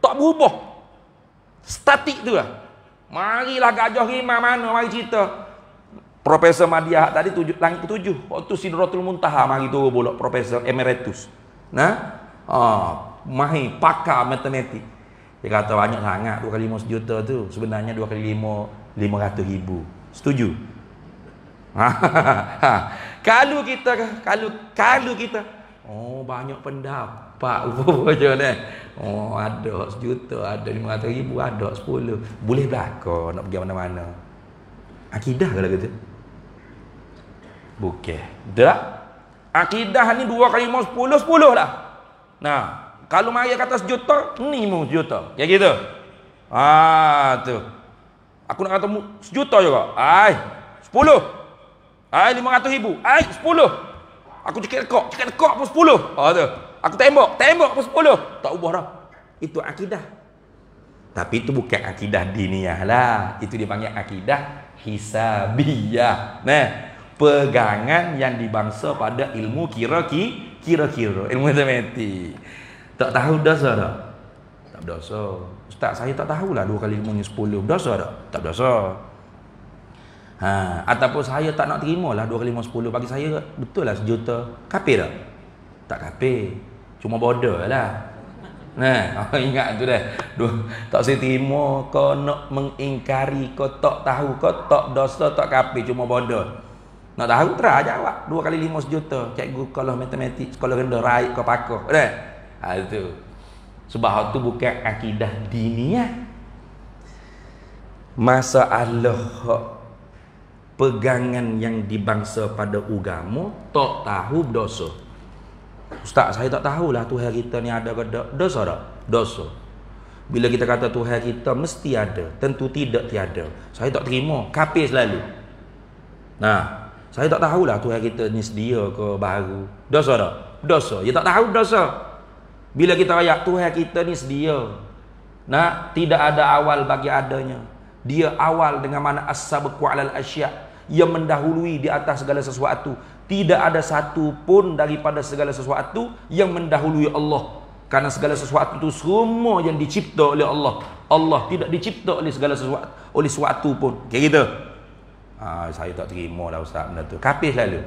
Tak berubah. Statik tu lah. Marilah gajah rimah mana mari cerita. Profesor Madya tadi langit ke-7. Waktu Sidratul Muntaha mari tu bolak Profesor Emeritus. Nah, mahir pakar matematik. Dia kata banyak sangat 2 kali 5 sejuta tu. Sebenarnya 2 kali 5 500 ribu. Setuju? Kalau kita banyak pendapat je dah. Ada sejuta, ada 500 ribu, ada 10. Boleh belaka nak pergi mana-mana. Akidah kalau kata. Bukan. Tak. Akidah ni 2 kali 5 10 dah. Nah, kalau mari kata sejuta, ni mu sejuta. Kayak gitu. Tu. Aku nak kata sejuta juga. 10. 500 ribu. 10. Aku cekik dekok pun 10. Tu. Aku tembak pun 10. Tak ubah dah. Itu akidah. Tapi itu bukan akidah diniyah lah. Itu dipanggil akidah hisabiyah. Nah, pegangan yang dibangsa pada ilmu kira-kira, ilmu matematik. Tak tahu dosa tak? Tak berdosa. Ustaz, saya tak tahulah 2 kali 5 ni 10. Berdosa tak? Tak berdosa. Ataupun saya tak nak terima lah 2 kali 5 10. Bagi saya betul lah sejuta. Kafir tak? Tak kafir. Cuma bodoh lah. Nah, ingat tu dah. Tak saya terima, kau nak mengingkari, kau tak tahu, kau tak dosa, tak kafir, cuma bodoh. Nak tahu terah jawab 2 kali 5 sejuta. Cikgu sekolah matematik, sekolah rendah raik kau pakar. Dah. Itu. Sebab tu bukan akidah diniyah. Masalah pegangan yang dibangsa pada agama tak tahu berdosa. Ustaz, saya tak tahulah Tuhan kita ni ada ke tak. Dosa tak? Dosa. Bila kita kata Tuhan kita mesti ada, tentu tidak tiada. Saya tak terima, kafir selalu. Nah, saya tak tahulah Tuhan kita ni sedia ke baru. Dosa tak? Dosa. Ya tak tahu dosa. Bila kita ayat Tuhan kita ni sedia. Nah, tidak ada awal bagi adanya. Dia awal dengan mana as-sabqu 'alal asya', yang mendahului di atas segala sesuatu. Tidak ada satu pun daripada segala sesuatu yang mendahului Allah. Karena segala sesuatu itu semua yang dicipta oleh Allah. Allah tidak dicipta oleh segala sesuatu, oleh sesuatu pun. Kayak gitu. Saya tak terima lah Ustaz benda tu. Kafir selalu.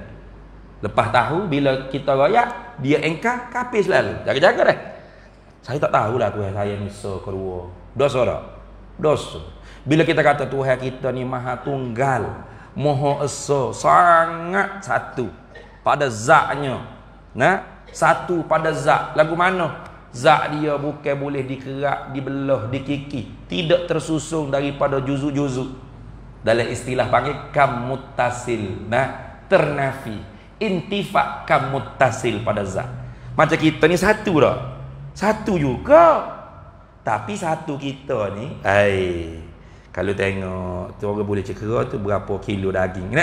Lepas tahu bila kita royak, dia engkar, kafir selalu. Jaga-jaga dah. Saya tak tahulah Tuhan saya ni kedua. Dosa tak? Dosa. Bila kita kata Tuhan kita ni Maha Tunggal, Maha Esa, sangat satu pada zatnya. Nah, satu pada zat. Lagu mana? Zat dia bukan boleh dikerak, dibelah, dikiki. Tidak tersusun daripada juzuk-juzuk. Dalam istilah panggil kam muttasil. Nah, ternafi. Intifak kam muttasil pada zat. Macam kita ni satu dah. Satu juga. Tapi satu kita ni, kalau tengok tu orang boleh cekera tu berapa kilo daging.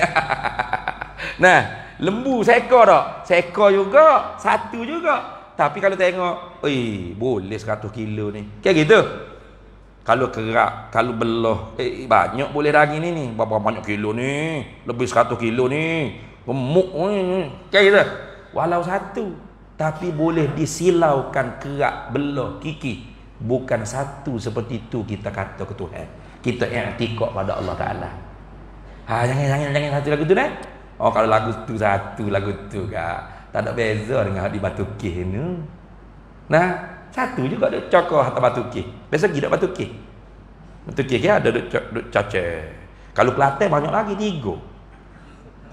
Nah, lembu seekor tak? Seekor juga, satu juga. Tapi kalau tengok, boleh 100 kilo ni. Kayak gitu. Kalau kerak, kalau belah, banyak boleh daging ni. Berapa banyak kilo ni? Lebih 100 kilo ni. Gemuk ni. Kayak gitu. Walau satu. Tapi boleh disilaukan kerak, belah, kiki. Bukan satu seperti itu kita kata ke Tuhan. Kita i'tikad pada Allah Ta'ala. Jangan satu lagu tu dah. Kalau lagu tu satu, lagu tu kak. Tak ada beza dengan di Batu Kih ni. Nah, satu juga ada cokor atas Batu Kih. Biasa pergi dak Batu Kih. Batu Kih ada duk cace. Kalau Kelantan banyak lagi 3.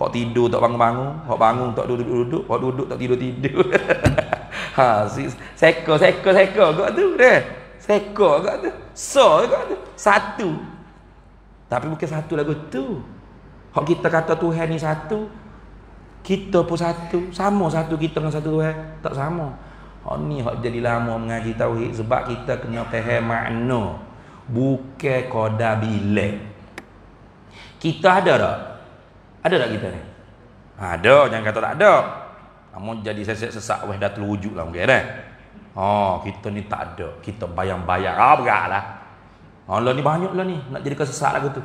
Hok tidur tak bangun-bangun, hok bangun tak duduk-duduk, hok duduk tak tidur-tidur. Seko kau tu dah. Seko kau tu. So kau tu. Satu. Tapi bukan satu lagu tu. Hok kita kata Tuhan ni satu, kita pun satu. Sama satu kita dengan satu Tuhan. Tak sama. Hok ni hok jadi lama mengaji tauhid sebab kita kena faham makna. Bukan qada bilik. Kita ada tak? Ada tak kita ni? Ada, jangan kata tak ada. Namun jadi sesak wahdatul wujud lah mungkin dah. Kita ni tak ada. Kita bayang-bayang beratlah. Allah ni banyak lah ni nak jadi kesesat lagu tu.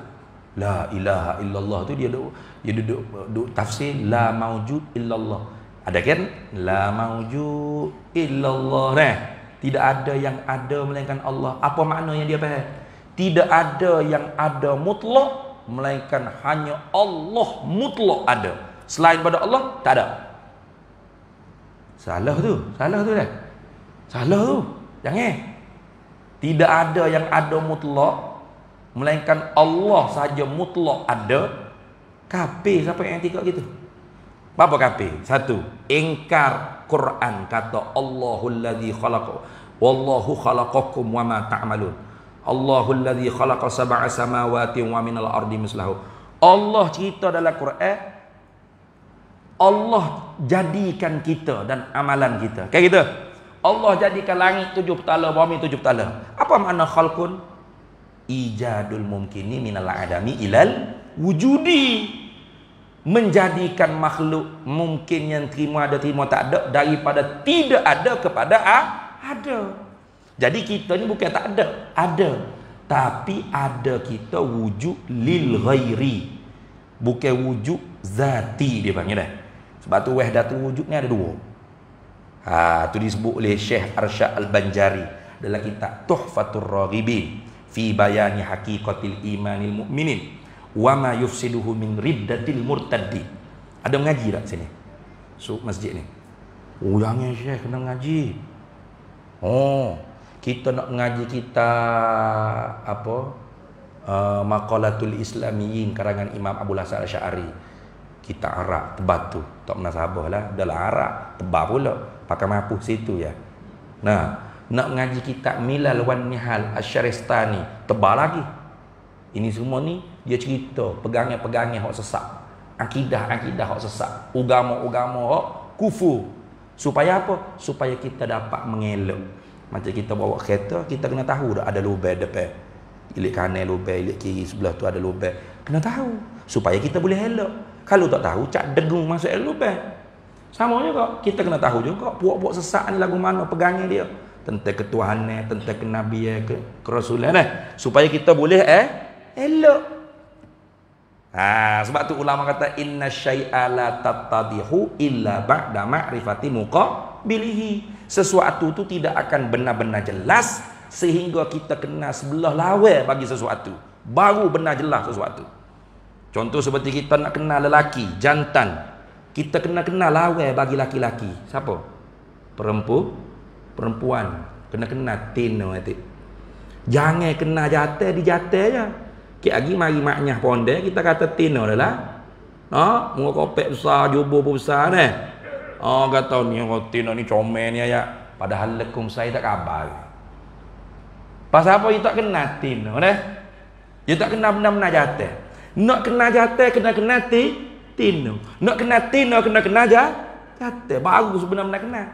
La ilaha illallah tu dia duduk tafsir la maujud illallah. Ada kan? La maujud illallah dah. Tidak ada yang ada melainkan Allah. Apa makna yang dia faham? Tidak ada yang ada mutlak melainkan hanya Allah mutlak ada. Selain pada Allah tak ada. Salah tu dah. Salah tu. Jangan. Tidak ada yang ada mutlak melainkan Allah saja mutlak ada. Kafir siapa yang tiga gitu? Apa kafir? Satu, ingkar Quran kata Allahul ladzi khalaqa wallahu khalaqakum wama ta'malun. Allahul ladzi khalaqa sab'a samawati wa minal ardi mislahu. Allah cerita dalam Quran, Allah jadikan kita dan amalan kita. Kayak gitu. Allah jadikan langit 7 petala, bumi 7 petala. Apa makna khalqun? Ijadul mumkini minal adami ilal wujudi. Menjadikan makhluk mungkin yang terima ada terima tak ada, daripada tidak ada kepada ada. Jadi kita ni bukan tak ada. Tapi ada kita wujud lil ghairi. Bukan wujud zati dia panggil dah. Sebab tu wahdatul wujud ni ada 2. Tu disebut oleh Syekh Arsyad Al-Banjari dalam kitab Tuhfatur Raghibin fi bayani haqiqatil imanil mu'minin wa ma yufsiduhu min riddatil murtaddi. Ada mengaji tak sini? Masjid ni. Jangan Syekh kena mengaji. Kita nak mengaji kita Maqalatul Islamiyin karangan Imam Abu Hasan Asy'ari. Kita Arab tebal tu. Tak menasabah lah. Dalam Arab tebal pula. Pakai mapuh situ ya. Nah, nak mengaji kitab Milal wan Nihal Asy-Syaristani tebal lagi. Ini semua ni dia cerita pegangan-pegangan hak sesat. Akidah-akidah hak sesat. Agama-agama hak kufur. Supaya apa? Supaya kita dapat mengelak. Macam kita bawa kereta, kita kena tahu dah ada lubang depan. Ilik kanan lubang, ilik kiri sebelah tu ada lubang. Kena tahu supaya kita boleh elok. Kalau tak tahu, cak dengung masuk lubang. Sama juga, kita kena tahu juga puak-puak sesat ni lagu mana pegangnya dia. Tentang ketuhanan, tentang kenabian, kerasulan supaya kita boleh elok. Sebab tu ulama kata inna syai'a la tattadihu illa ba'da ma'rifati muqabilihi. Sesuatu tu tidak akan benar-benar jelas sehingga kita kena sebelah lawan bagi sesuatu. Baru benar jelas sesuatu. Contoh seperti kita nak kenal lelaki, jantan. Kita kena kenal lawan bagi laki-laki. Siapa? Perempuan. Kena kenal tino nanti. Jangan kenal jatah di jatah je. Kek lagi mari maknyah pondek kita kata tino adalah. Muka kopek besar, jubur besar ni. Kata ni tino ni comel ni ya. Padahal lekum saya tak kabar. Pasal apa you tak kenal tino dah? You tak kenal benar-benar jatah. Nak kenal jatah kena kenal tino. Nak kenal tino kena kenal jatah. Baru sebenar-benar kenal.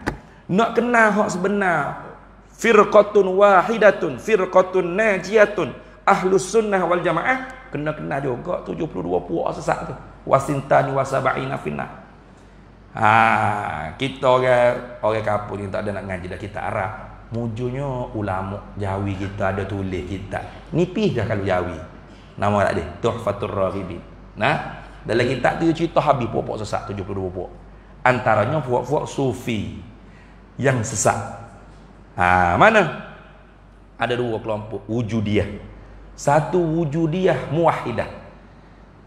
Nak kenal hak sebenar. Firqatun wahidatun, firqatun najiyatun, ahlus sunnah wal jamaah. Kena kenal juga 72 puak sesat tu. Wasintani wasaba'ina finnar. Kita orang kampung ni tak ada nak ngaji dah kita Arab. Mujurnya ulama Jawi kita ada tulis kitab. Nipis dah kalau Jawi. Nama tak ada, Tuhfatur Raghibin. Nah, dalam kitab tu cerita habis puak-puak sesat 72 puak. Antaranya puak-puak sufi yang sesat. Mana? Ada dua kelompok wujudiyah. Satu wujudiyah muwahhidah.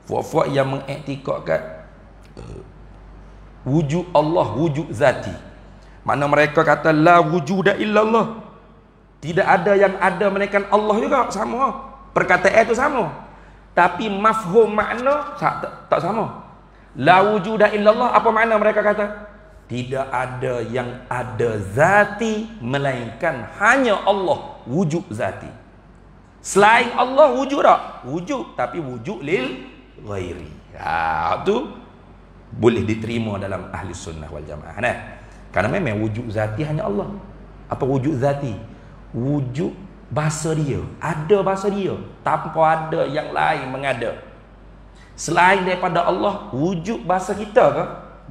Puak-puak yang mengiktikadkan wujud Allah, wujud zati. Makna mereka kata la wujuda illallah. Tidak ada yang ada melainkan Allah juga, sama. Perkataan itu sama. Tapi mafhum makna tak sama. La wujuda illallah, apa makna mereka kata? Tidak ada yang ada zati melainkan hanya Allah, wujud zati. Selain Allah wujud tak? Wujud, tapi wujud lil ghairi. Itu boleh diterima dalam ahli sunnah wal jamaah. Nah, karena memang wujud zati hanya Allah. Apa wujud zati? Wujud bahasa dia. Ada bahasa dia. Tanpa ada yang lain mengada. Selain daripada Allah, wujud bahasa kita ke?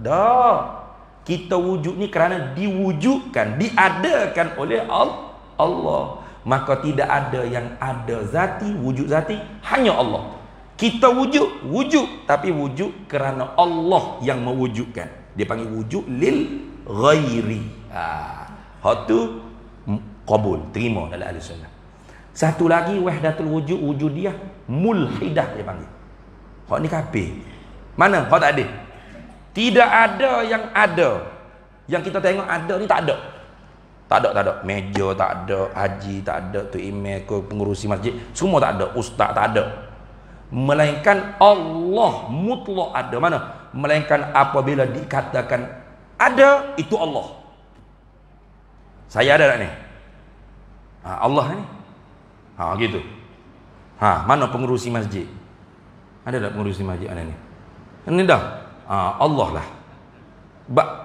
Dah. Kita wujud ni kerana diwujudkan, diadakan oleh Allah. Maka tidak ada yang ada zati, wujud zati, hanya Allah. Kita wujud, tapi wujud kerana Allah yang mewujudkan. Dia panggil wujud lil ghairi. Hak tu qabul, terima dalam ahli sunnah. Satu lagi wahdatul wujud, wujudiyah mulhidah dia panggil. Hak ni kafir. Mana? Hak tak ada. Tidak ada yang ada. Yang kita tengok ada ni tak ada. Tak ada. Meja tak ada, haji tak ada, tu imam ke pengurusi masjid, semua tak ada, ustaz tak ada. Melainkan Allah mutlak ada. Mana? Melainkan apabila dikatakan ada, itu Allah. Saya ada tak ni? Allah ni. Gitu. Mana pengurusi masjid? Ada tak pengurusi masjid ada ni? Ini dah. Allah lah.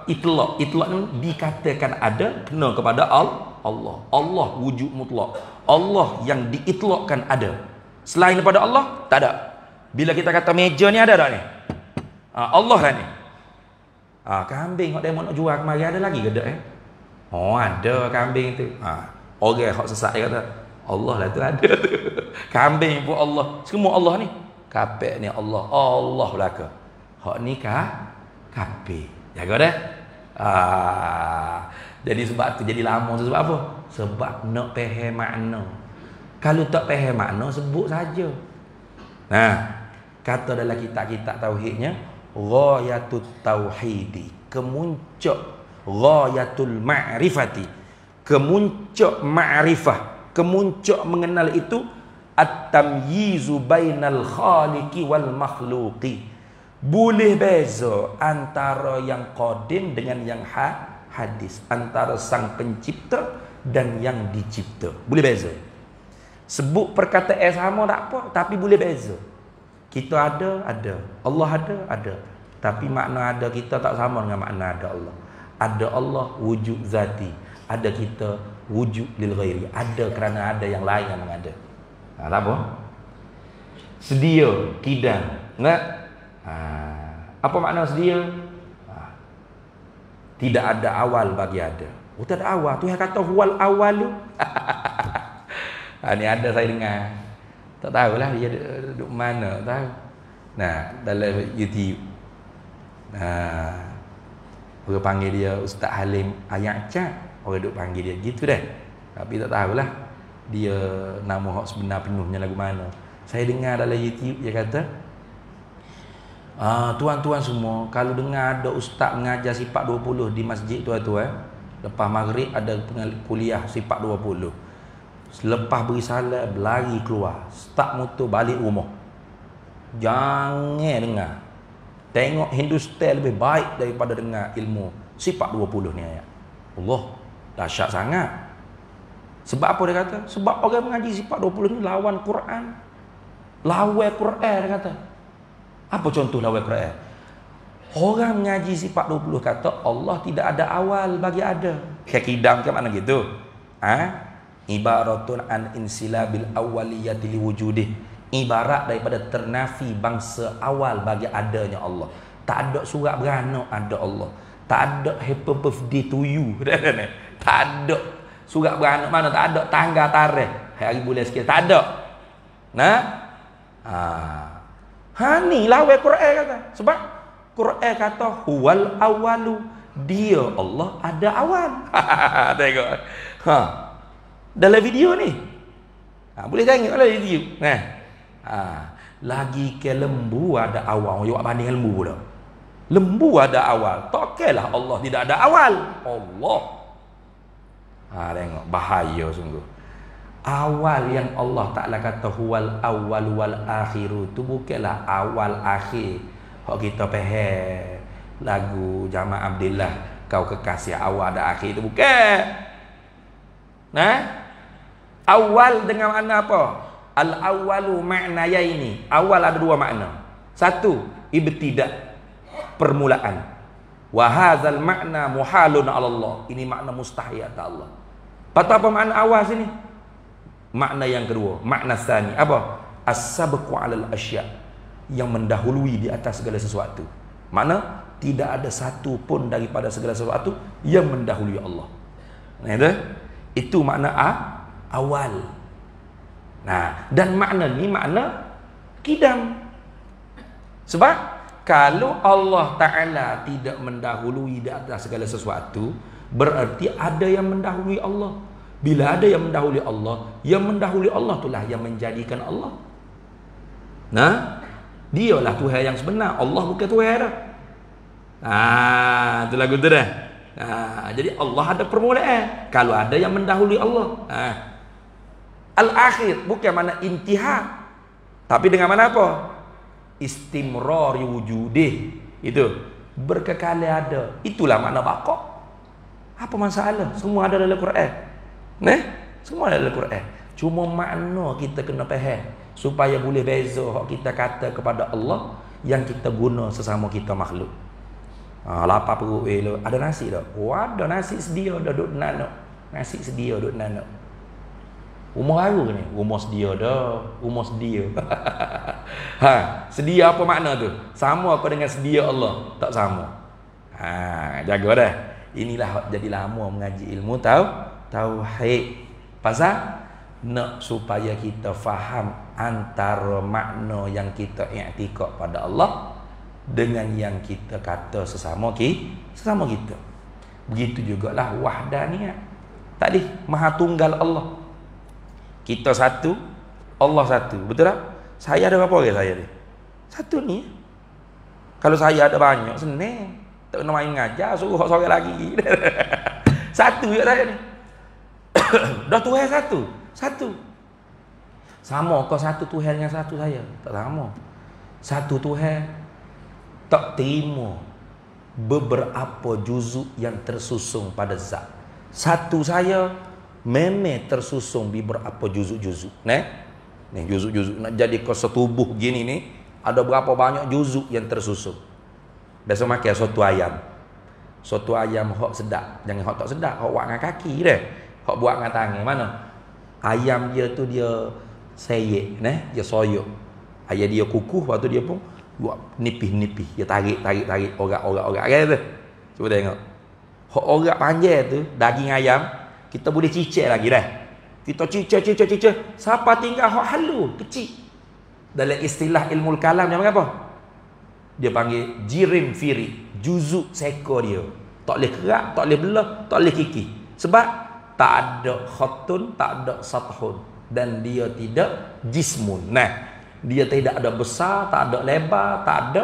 Itlaq ni dikatakan ada kena kepada Allah. Allah wujud mutlak. Allah yang diitlaqkan ada. Selain daripada Allah, tak ada. Bila kita kata meja ni ada tak ni? Allah lah ni. Kambing hak demo nak jual kemari ada lagi ke tak ada kambing tu. Orang hak sesat dia kata Allah lah tu ada tu. Kambing pun Allah. Semua Allah ni. Kapek ni Allah. Allah belaka. Hak ni kafir. Jaga dah. Jadi sebab tu jadi lama tu sebab apa? Sebab nak faham makna. Kalau tak faham makna, sebut saja. Kata dalam kitab-kitab tauhidnya, ghayatut tauhidi, kemuncak ghayatul ma'rifati, kemuncak ma'rifah, kemuncak mengenal itu at-tamyizu bainal khaliqi wal makhluqi. Boleh beza antara yang qadim dengan yang hadis, antara sang pencipta dan yang dicipta. Boleh beza. Sebut perkataan sama tak apa, tapi boleh beza. Kita ada. Allah ada. Tapi makna ada kita tak sama dengan makna ada Allah. Ada Allah wujud zati, ada kita wujud lil ghairi. Ada kerana ada yang lain yang mengada. Tak apa. Sedia, kidam. Enggak? Apa makna sedia? Tidak ada awal bagi ada. Tak ada awal. Tuhan kata huwal awalu. Ni ada saya dengar. Tak tahulah dia duduk mana, tahu. Dalam YouTube. Orang panggil dia Ustaz Halim Ayat Cat. Orang duk panggil dia gitu dah. Tapi tak tahulah dia nama hak sebenar penuhnya lagu mana. Saya dengar dalam YouTube dia kata, tuan-tuan semua, kalau dengar ada ustaz mengajar sifat 20 di masjid tuan-tuan, lepas maghrib ada kuliah sifat 20. Selepas beri salat berlari keluar, start motor balik rumah. Jangan dengar. Tengok Hindustan lebih baik daripada dengar ilmu sifat 20 ni ayat. Allah, dahsyat sangat. Sebab apa dia kata? Sebab orang mengaji sifat 20 ni lawan Quran. Lawan Quran dia kata. Apa contoh lawan Quran? Orang mengaji sifat 20 kata Allah tidak ada awal bagi ada. Kidam ke mana gitu? Ibaratun an insilabil awwaliyati liwujudih. Ibarat daripada ternafi bangsa awal bagi adanya Allah. Tak ada surat beranak, ada Allah. Tak ada happy birthday to you. Tak ada surat beranak mana, tak ada tanggal tarikh hari bulan sekian, tak ada. Nah, ni lawan Quran kata. Sebab Quran kata huwal awalu, dia Allah ada awal. Tengok. Dalam video ni. Boleh tengok dalam video. Nah. Lagi ke lembu ada awal. Awak banding lembu dah. Lembu ada awal. Tak kelah Allah tidak ada awal. Allah. Tengok bahaya sungguh. Awal yang Allah Ta'ala kata huwal awal wal akhiru tu bukanlah awal akhir. Hak kita faham lagu Jamal Abdillah, kau kekasih awal dan akhir tu bukan. Nah, awal dengan makna apa? Al awalu maknanya ini. Awal ada dua makna. Satu, ibtida, permulaan. Wa hadzal makna muhalun 'ala Allah. Ini makna mustahil ke Allah. Patut apa makna awal sini? Makna yang kedua, makna tsani apa? As-sabqu 'alal asya', yang mendahului di atas segala sesuatu. Makna tidak ada satu pun daripada segala sesuatu yang mendahului Allah. Nah, itu makna awal. Nah, dan makna ni makna kidam. Sebab kalau Allah Ta'ala tidak mendahului di atas segala sesuatu, berarti ada yang mendahului Allah. Bila ada yang mendahului Allah itulah yang menjadikan Allah. Nah, dialah Tuhan yang sebenar. Allah bukan Tuhan dah. Itu lagu tu dah. Jadi Allah ada permulaan. Kalau ada yang mendahului Allah. Al-akhir bukan mana intihad, tapi dengan mana apa? Istimrar wujudih. Itu berkekal ada. Itulah makna baqa. Apa masalah? Semua ada dalam Quran. Semua ada dalam Quran. Cuma makna kita kena faham supaya boleh beza hak kita kata kepada Allah yang kita guna sesama kita makhluk. Lapar perut elok, ada nasi tak? Ada nasi sedia dah duk nanok. Nasi sedia duk nanok. Rumah baru ni, rumah sedia dah, rumah sedia. Sedia apa makna tu? Sama apa dengan sedia Allah? Tak sama. Jaga dah. Inilah jadi lama mengaji ilmu tauhid. Pasal nak supaya kita faham antara makna yang kita i'tikad pada Allah dengan yang kita kata sesama kita. Begitu jugalah wahdaniyah. Tadi Maha Tunggal Allah. Kita satu, Allah satu. Betul tak? Saya ada berapa orang saya ni? Satu ni. Kalau saya ada banyak, senang. Tak kena main ngajar, suruh seorang lagi. Satu je saya ni. Dah Tuhan satu. Satu. Sama kau satu Tuhan dengan satu saya? Tak sama. Satu Tuhan tak terima beberapa juzuk yang tersusung pada zat. Satu saya memang tersusung di beberapa juzuk-juzuk. Ni juzuk-juzuk nak jadi kau setubuh gini ni, ada berapa banyak juzuk yang tersusung. Biasa makan soto ayam. Soto ayam hok sedap, jangan hok tak sedap, hok buat dengan kaki dah. Hok buat dengan tangan mana? Ayam dia tu dia seyek, dia soyok. Ayam dia kukuh, lepas tu dia pun buat nipih-nipih, dia tarik, orak kan tu. Cuba tengok. Hok orak panjang tu, daging ayam, kita boleh cicik lagi dah. Kita cicik. Siapa tinggal hok halu, kecil. Dalam istilah ilmu kalam dia panggil apa? Dia panggil jirim firi, juzuk seko dia. Tak boleh kerak, tak boleh belah, tak boleh kiki. Sebab tak ada khatun, tak ada sathun, dan dia tidak jismun. Dia tidak ada besar, tak ada lebar, tak ada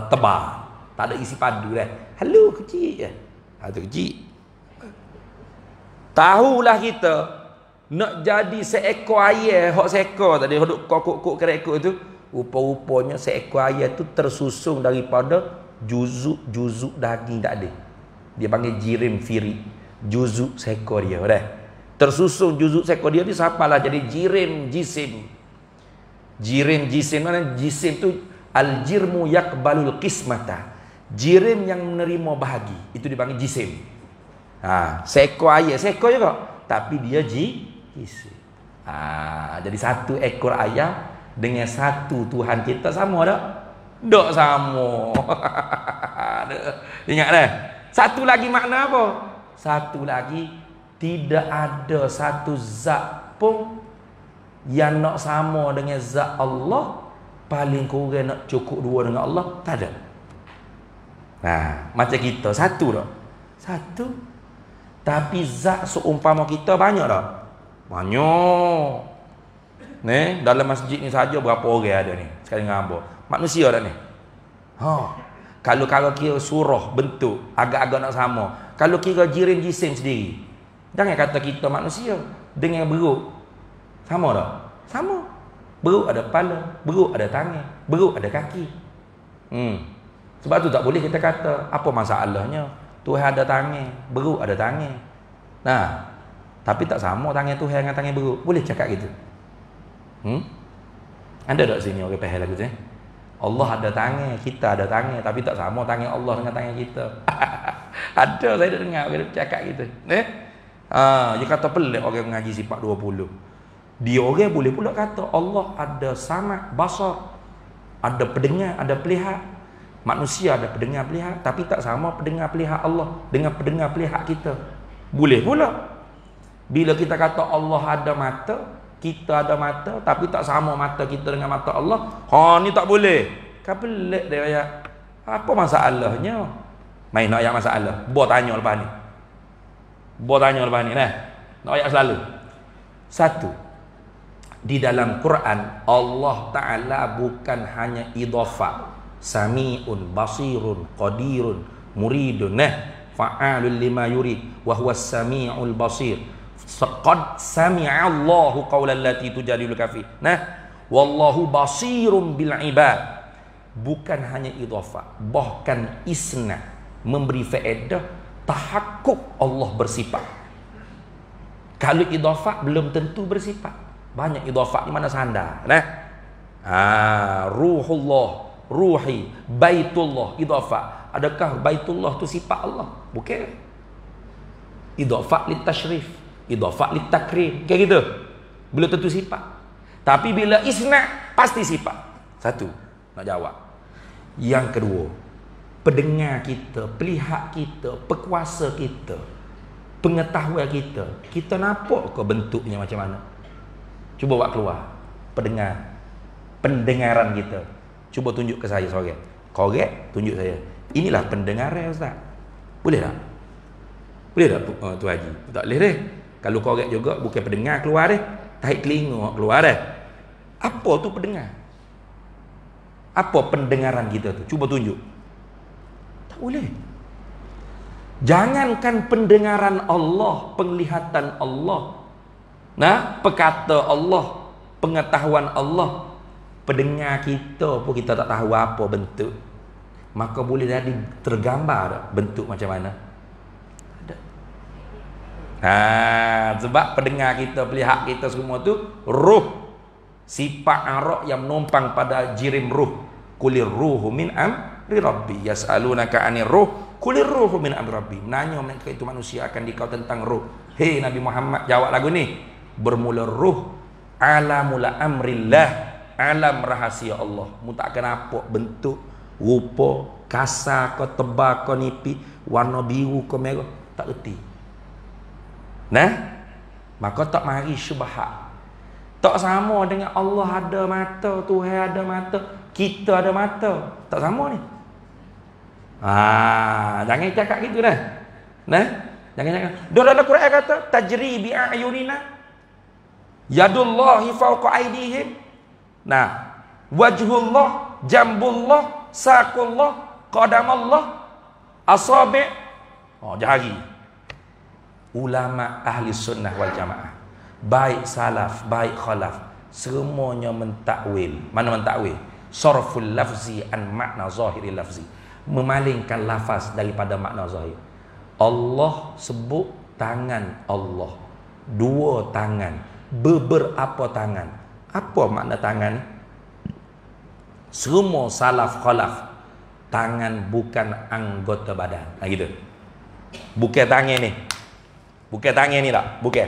tebal, tak ada isi padu dah. Halu kecil je. Tu kecil. Tahulah kita nak jadi seekor ayam, hok seekor tadi duk kokok kerekok itu, rupa-rupanya seekor ayam tu tersusung daripada juzuk daging tak ada. Dia panggil jirim firi, juzuk seekor dia dah. Tersusung juzuk seekor dia ni siapalah jadi jirim jisim. Jirim jisim mana? Jisim tu al-jirmu yakbalul qismata. Jirim yang menerima bahagi, itu dipanggil jisim. Seekor ayam, seekor juga, tapi dia jisim. Jadi satu ekor ayam dengan satu Tuhan kita sama tak? Dok sama. Ingat dah. Satu lagi makna apa? Satu lagi, tidak ada satu zat pun yang nak sama dengan zat Allah. Paling kurang nak cukup dua dengan Allah, tak ada. Nah, macam kita satu tak? Satu. Tapi zat seumpama kita banyak tak? Banyak. Ni dalam masjid ni saja berapa orang ada ni? Sekali dengan hamba. Manusia dah ni. Kalau kira surah bentuk agak-agak nak sama. Kalau kira jirim jisim sendiri. Jangan kata kita manusia dengan beruk. Sama tak? Sama. Beruk ada kepala, beruk ada tangan, beruk ada kaki. Sebab tu tak boleh kita kata apa masalahnya. Tuhan ada tangan, beruk ada tangan. Nah, tapi tak sama tangan Tuhan dengan tangan beruk. Boleh cakap gitu? Ada tak sini orang faham lagu tu? Allah ada tangan, kita ada tangan, tapi tak sama tangan Allah dengan tangan kita. Ada, saya dah dengar orang cakap gitu. Dia kata pelik orang mengaji sifat 20. Dia orang boleh pula kata Allah ada samad, basar, ada pendengar, ada pelihat. Manusia ada pendengar pelihat, tapi tak sama pendengar pelihat Allah dengan pendengar pelihat kita. Boleh pula. Bila kita kata Allah ada mata, kita ada mata, tapi tak sama mata kita dengan mata Allah. Ni tak boleh. Kan pelik dia ayat. Apa masalahnya? Main nak ayat masalah. Buat tanya lepas ni. Buat tanya lepas ni nah. Nak ayat selalu. Satu. Di dalam Quran Allah Ta'ala bukan hanya idhafah, sami'un, basirun, qadirun, muridun, fa'alun lima yurid, wa huwa sami'ul basir. Qad sami'a Allahu qawlan lati tujadiluka fi. Wallahu basirun bil ibad. Bukan hanya idhafah, bahkan isna, memberi faedah tahakkuk Allah bersifat. Kalau idhafah belum tentu bersifat. Banyak idhafah di mana sandar, ruhullah, ruhi, baitullah, idhafah. Adakah baitullah tu sifat Allah? Bukan. Idhafah li tashrif, idhafah li takrim, kayak gitu. Belum tentu sifat. Tapi bila isna pasti sifat. Satu, nak jawab. Yang kedua, pendengar kita, pelihat kita, pekuasa kita, pengetahuan kita, kita nampak ke bentuknya macam mana? Cuba buat keluar pendengaran kita. Cuba tunjuk ke saya seorang. Korek, tunjuk saya. Inilah pendengaran Ustaz. Boleh tak? Boleh tak Tu Haji? Tak boleh deh. Kalau korek juga bukan pendengar keluar deh. Tarik telinga keluar deh. Apa tu pendengar? Apa pendengaran kita tu? Cuba tunjuk. Tak boleh. Jangankan pendengaran Allah, penglihatan Allah, perkata Allah, pengetahuan Allah, pendengar kita pun kita tak tahu apa bentuk. Maka boleh jadi tergambar tak bentuk macam mana? Ada. Sebab pendengar kita, pelihat kita semua tu ruh, sifat arok yang menumpang pada jirim ruh. Kulir ruhu min amri rabbi, yas'alunaka 'anir ruh, kulir ruhu min amri rabbi. Menanya mereka itu manusia akan dikau tentang ruh. Hei Nabi Muhammad, jawab lagu ni. Bermula ruh, alamula amrillah, alam rahasia Allah. Mu tak akan nampak bentuk, rupa, kasar ke tebal ke nipis, warna biru ke merah, tak erti. Maka tak mari syubhat. Tak sama dengan Allah ada mata, Tuhan ada mata, kita ada mata. Tak sama ni. Jangan cakap gitu dah. Jangan cakap. Dalam Quran kata tajri bi a'yunina, yadullahi fawqa aydihim. Wajhullah, jambullah, saqullah, qadamallah, asabi'. Jari. Ulama ahli sunnah wal jamaah, baik salaf, baik khalaf, semuanya mentakwil. Mana mentakwil? Sarful lafzi an makna zahiri lafzi. Memalingkan lafaz daripada makna zahir. Allah sebut tangan Allah. Dua tangan. Beberapa tangan. Apa makna tangan? Semua salaf khalaf, tangan bukan anggota badan. Gitu. Bukan tangan ni. Bukan tangan ni tak? Bukan.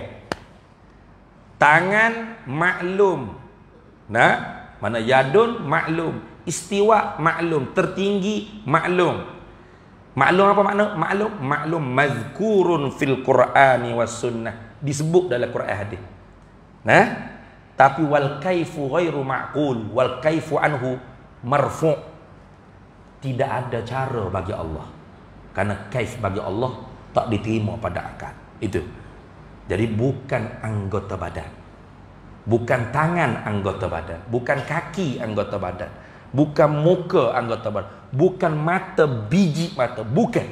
Tangan maklum. Mana yadun maklum. Istiwa maklum, tertinggi maklum. Maklum apa makna? Maklum mazkurun fil Qur'ani was sunnah, disebut dalam Quran hadis. Nah, tapi wal kaifu ghairu ma'qul, wal kaifu anhu marfu'. Tidak ada cara bagi Allah. Karena kaif bagi Allah tak diterima pada akal. Itu. Jadi bukan anggota badan. Bukan tangan anggota badan, bukan kaki anggota badan, bukan muka anggota badan, bukan mata biji mata, bukan.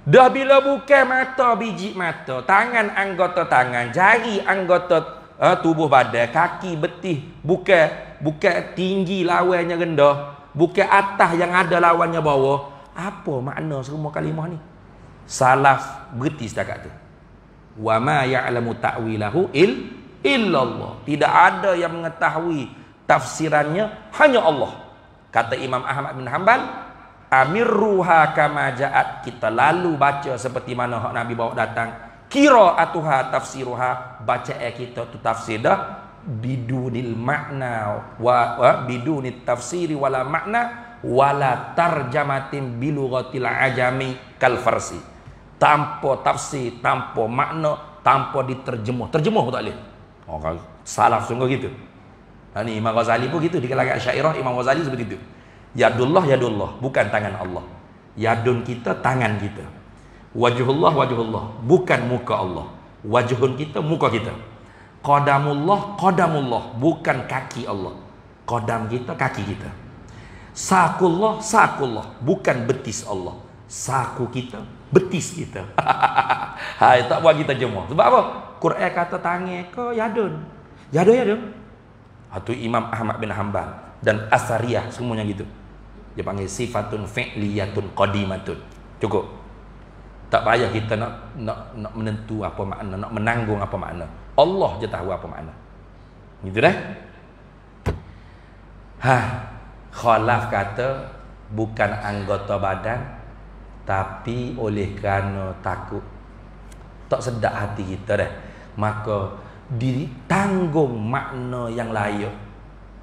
Dah bila bukan mata biji mata, tangan anggota tangan, jari anggota tubuh badan, kaki betih, bukan tinggi lawannya rendah, bukan atas yang ada lawannya bawah. Apa makna semua kalimah ni? Salaf berhenti setakat tu. Wa ma ya'lamu ta'wilahu illallah. Tidak ada yang mengetahui tafsirannya, hanya Allah. Kata Imam Ahmad bin Hanbal, amirruha kama ja'at, kita lalu baca seperti mana hak Nabi bawa datang. Qira'atuha tafsiruha, baca kita tu tafsir dah bidunil makna wa bidunit tafsiri wala makna wala tarjamatin bilughatil ajami kal farsi. Tanpa tafsir, tanpa makna, tanpa diterjemuh. Terjemuh pun tak boleh. Orang salaf sungguh gitu. Ini Imam Ghazali pun gitu. Di kalangan Asy'ariyah Imam Ghazali seperti itu. Yadullah, bukan tangan Allah. Yadun kita, tangan kita. Wajhullah, bukan muka Allah. Wajhun kita, muka kita. Qadamullah, bukan kaki Allah. Qadam kita, kaki kita. Sakullah, bukan betis Allah. Saku kita, betis kita. Hai, tak buat kita jemur. Sebab apa? Quran kata tangan ke yadun. Yadun. Itu Imam Ahmad bin Hanbal dan Asariyah semuanya gitu. Dia panggil sifatun fi'liyatun qadimatun. Cukup. Tak payah kita nak menentu apa makna, nak menanggung apa makna. Allah je tahu apa makna. Gitu dah. Khalaf kata bukan anggota badan, tapi oleh kerana takut, tak sedap hati kita dah, maka ditanggung makna yang layak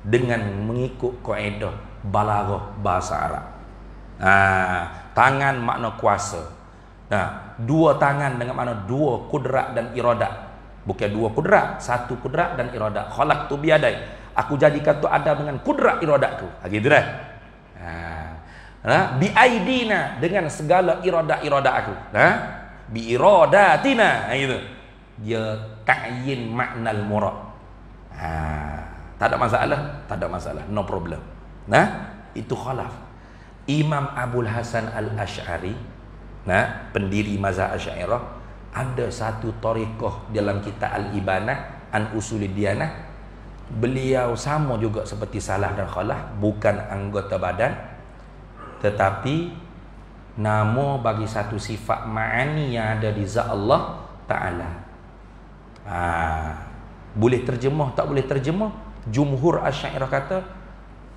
dengan mengikut kaedah balaghah bahasa Arab. Tangan makna kuasa. Dua tangan dengan makna dua kudrat dan iradat. Bukan dua kudrat, satu kudrat dan iradat. Khalaqtu biyadai, aku jadikan tu ada dengan kudrat iradatku. Gitu dah. Bi aidina, dengan segala iradat aku. Bi iradatina, gitu. Dia ta'yin maknal murad. Tak ada masalah, no problem. Itu khalaf. Imam Abul Hasan Al-Asy'ari, pendiri mazhab Asy'ariyah, ada satu thariqah dalam kitab Al-Ibanah an Usulid Diyanah. Beliau sama juga seperti Salah dan Khalaf, bukan anggota badan, tetapi nama bagi satu sifat ma'ani yang ada di zat Allah Ta'ala. Boleh terjemah, tak boleh terjemah. Jumhur Asy'ariyah kata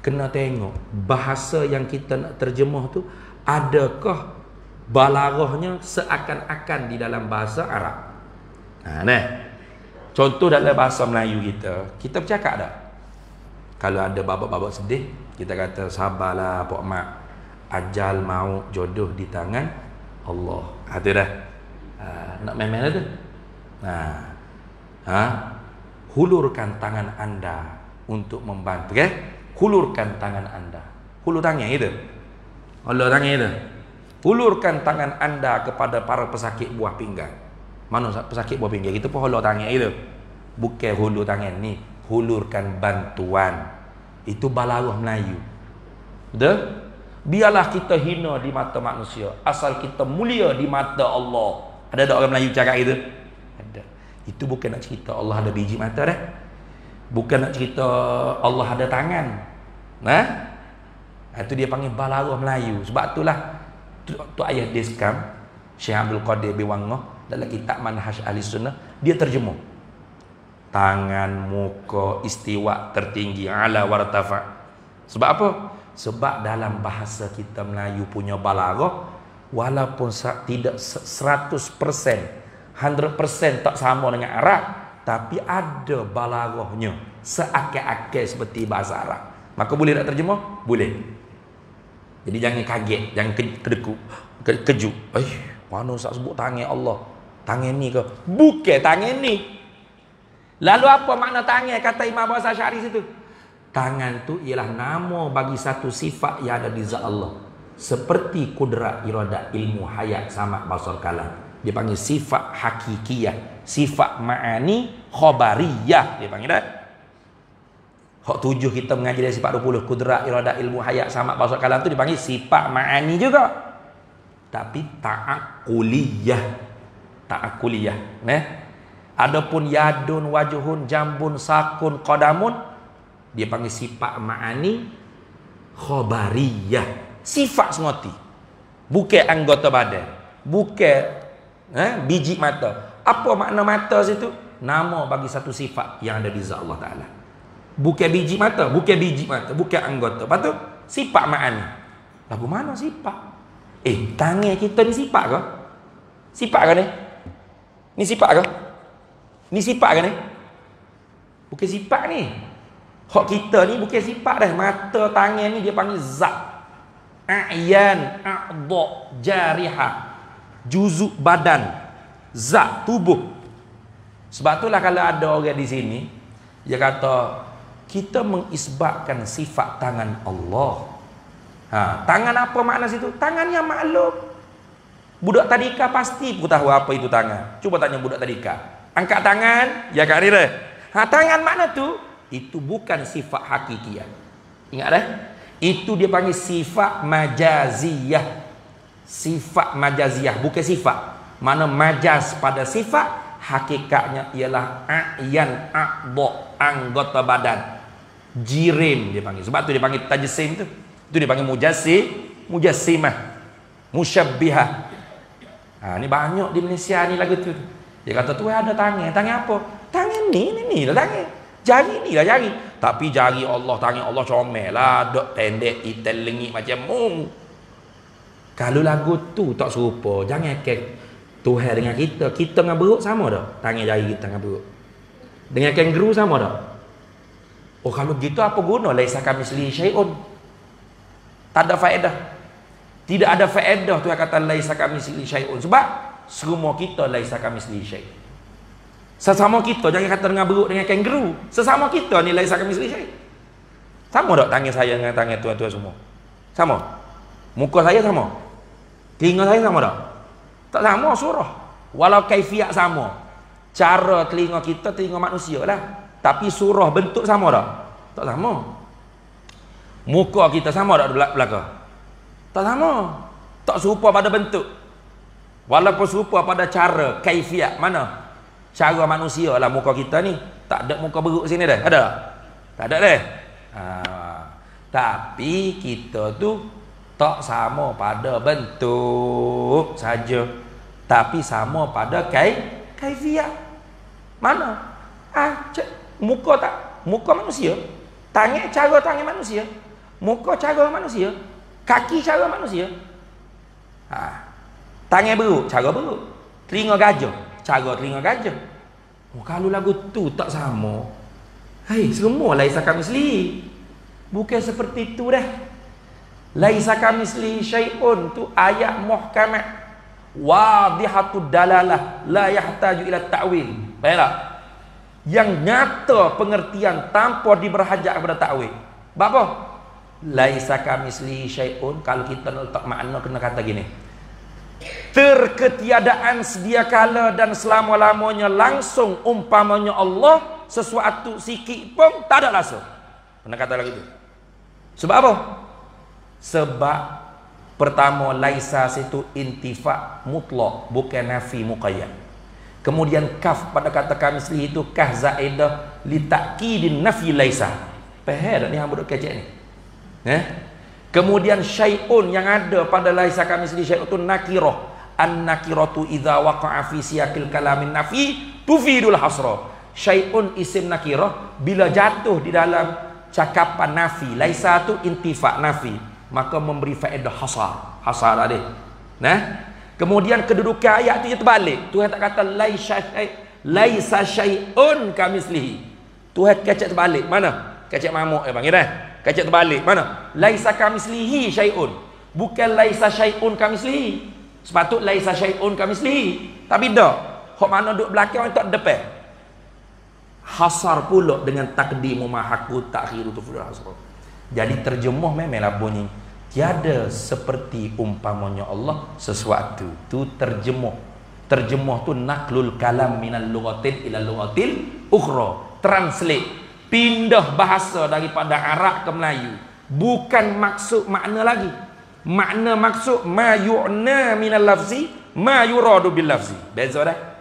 kena tengok bahasa yang kita nak terjemah tu, adakah balaghahnya seakan-akan di dalam bahasa Arab. Contoh dalam bahasa Melayu kita bercakap tak? Kalau ada babak-babak sedih, kita kata sabarlah Pak Mak, ajal maut jodoh di tangan Allah. Itu dah. Nak main-main tu. Hulurkan tangan anda untuk membantu. Hulurkan tangan anda. Hulur tangan itu. Hulur tangan itu. Hulurkan tangan anda kepada para pesakit buah pinggang. Mana pesakit buah pinggang? Itu pun hulur tangan itu. Bukan hulur tangan ni, hulurkan bantuan. Itu balaghah Melayu. Betul? Biarlah kita hina di mata manusia, asal kita mulia di mata Allah. Ada tak orang Melayu cakap itu? Ada. Itu bukan nak cerita Allah ada biji mata dah. Bukan nak cerita Allah ada tangan. Itu dia panggil balaghah Melayu. Sebab itulah tu ayah Deskam Syekh Abdul Qadir Biwangah dalam kitab Manhaj Ahli Sunnah, dia terjemah tangan, muka, istiwa, tertinggi, ala wartafa. Sebab apa? Sebab dalam bahasa kita Melayu punya balaghah, walaupun tidak 100%, 100% tak sama dengan Arab, tapi ada balaghahnya seakan-akan seperti bahasa Arab. Maka boleh tak terjemah? Boleh. Jadi jangan kaget, jangan kedekut, kejut. Mana Ustaz sebut tangan Allah? Tangan ni ke? Bukan tangan ni. Lalu apa makna tangan kata Imam Abu Hasan Asy'ari situ? Tangan tu ialah nama bagi satu sifat yang ada di zat Allah. Seperti kudrat, iradat, ilmu, hayat, samak, basar, kalam. Dia panggil sifat hakikiyah, sifat ma'ani khabariyah dia panggil dah. Hak 7 kita mengaji dari sifat 20, kudrat, iradat, ilmu, hayat, samak, basar, kalam tu dipanggil sifat ma'ani juga. Tapi ta'akuliyah. Ta'akuliyah, adapun yadun, wajuhun, jambun, sakun, qadamun, dia panggil sifat ma'ani khabariyah. Sifat sengoti. Bukan anggota badan. Bukan biji mata. Apa makna mata situ? Nama bagi satu sifat yang ada di zat Allah Ta'ala. Bukan biji mata. Bukan biji mata. Bukan anggota. Lepas tu, sifat ma'ani. Lagu mana sifat? Tangan kita ni sifat ke? Sifat ke ni? Ni sifat ke? Ni sifat ke ni? Bukan sifat ni. Hak kita ni bukan sifat dah. Mata, tangan ni dia panggil zat. A'yan, a'dha, jarihah, juzuk badan, zat tubuh. Sebab itulah kalau ada orang di sini dia kata kita mengisbatkan sifat tangan Allah. Tangan apa makna situ? Tangan yang maklum. Budak tadika pasti pun tahu apa itu tangan. Cuba tanya budak tadika. Angkat tangan, ya Kak Rira. Tangan makna tu itu bukan sifat hakikiyah. Ingat dah? Itu dia panggil sifat majaziyah. Sifat majaziyah, bukan sifat. Mana majaz pada sifat, hakikatnya ialah a'yan, a'dha, anggota badan. Jirim dia panggil. Sebab tu dia panggil tajsim tu. Itu dia panggil mujassimah, musyabbihah. Ni banyak di Malaysia ni lagu tu. Dia kata tu ada tangan. Tangan apa? Tangan ni lah tangan. Jari ni lah jari. Tapi jari Allah, tangan Allah comel lah. Dok pendek, itel lengit macam mung. Kalau lagu tu tak serupa, jangan ke Tuhan dengan kita. Kita dengan beruk sama tak? Tangan jari kita dengan beruk. Dengan kangaroo sama tak? Kalau gitu apa guna? Laisa kamitslihi syai'un. Tak ada faedah. Tidak ada faedah Tuhan kata laisa kamitslihi syai'un. Sebab semua kita laisa kamitslihi syai'. Sesama kita, jangan kata dengan beruk dengan kangaroo. Sesama kita ni laisa kamitslihi syai'. Sama tak tangan saya dengan tangan tuan-tuan semua? Sama? Muka saya sama? Telinga saya sama tak? Tak sama surah. Walau kaifiat sama. Cara telinga kita telinga manusia lah. Tapi surah bentuk sama tak? Tak sama. Muka kita sama tak belakang? Tak sama. Tak serupa pada bentuk. Walaupun serupa pada cara kaifiat. Mana? Cara manusia lah muka kita ni. Tak ada muka beruk sini dah. Ada tak? Tak ada dah. Tapi kita tu tak sama pada bentuk saja, tapi sama pada kaifiat. Mana? Muka tak? Muka manusia. Tangan cara tangan manusia. Muka cara manusia. Kaki cara manusia. Tangan beruk, cara beruk. Telinga gajah, cara telinga gajah. Kalau lagu tu tak sama, semua laisa kamitslihi. Bukan seperti itu dah. Laisa kamitslihi syai'un tu ayat muhkamat. Wadihatud dalalah, la yahtaju ila ta'wil. Baik tak? Yang nyata pengertian tanpa diberhajat kepada ta'wil. Sebab apa? Laisa kamitslihi syai'un, kalau kita nak letak makna kena kata gini. Terketiadaan sedia kala dan selama-lamanya langsung umpamanya Allah, sesuatu sikit pun tak ada langsung. Kena kata lagi tu. Sebab apa? Sebab pertama laisa situ intifa mutlak, bukan nafi muqayyad. Kemudian kaf pada kata kamitslihi itu kah zaidah li ta'kidin nafi laisa. Faham tak ni hang budak kecek ni? Kemudian syai'un yang ada pada laisa kamitslihi syai'un itu nakirah. An-nakiratu idza waqa'a fi siyaqil kalamin nafi tufidul hasra. Syai'un isim nakirah bila jatuh di dalam cakapan nafi. Laisa tu intifa nafi, maka memberi faedah hasar tadi. Kemudian kedudukan ayat itu terbalik. Tuhan tak kata laisa syai'un kamitslihi. Tuhan kecek terbalik. Mana? Kecek mamuk panggil dah. Kacak terbalik. Mana? Laisa kamislihi syai'un. Bukan laisa syai'un kamislihi. Sepatut laisa syai'un kamislihi. Tapi dah. Hok mana duduk belakang tak depan. Hasar pula dengan takdimu mahaku takhiru tufudul hasar. Jadi terjemuh memanglah bunyi. Tiada seperti umpamanya Allah sesuatu. Tu terjemuh. Terjemuh tu naklul kalam minal lughatin ila lughatil ukhra. Translate. Pindah bahasa daripada Arab ke Melayu. Bukan maksud makna lagi. Makna maksud ma yu'na minal lafzi ma yuradu bil lafzi. Beza dah.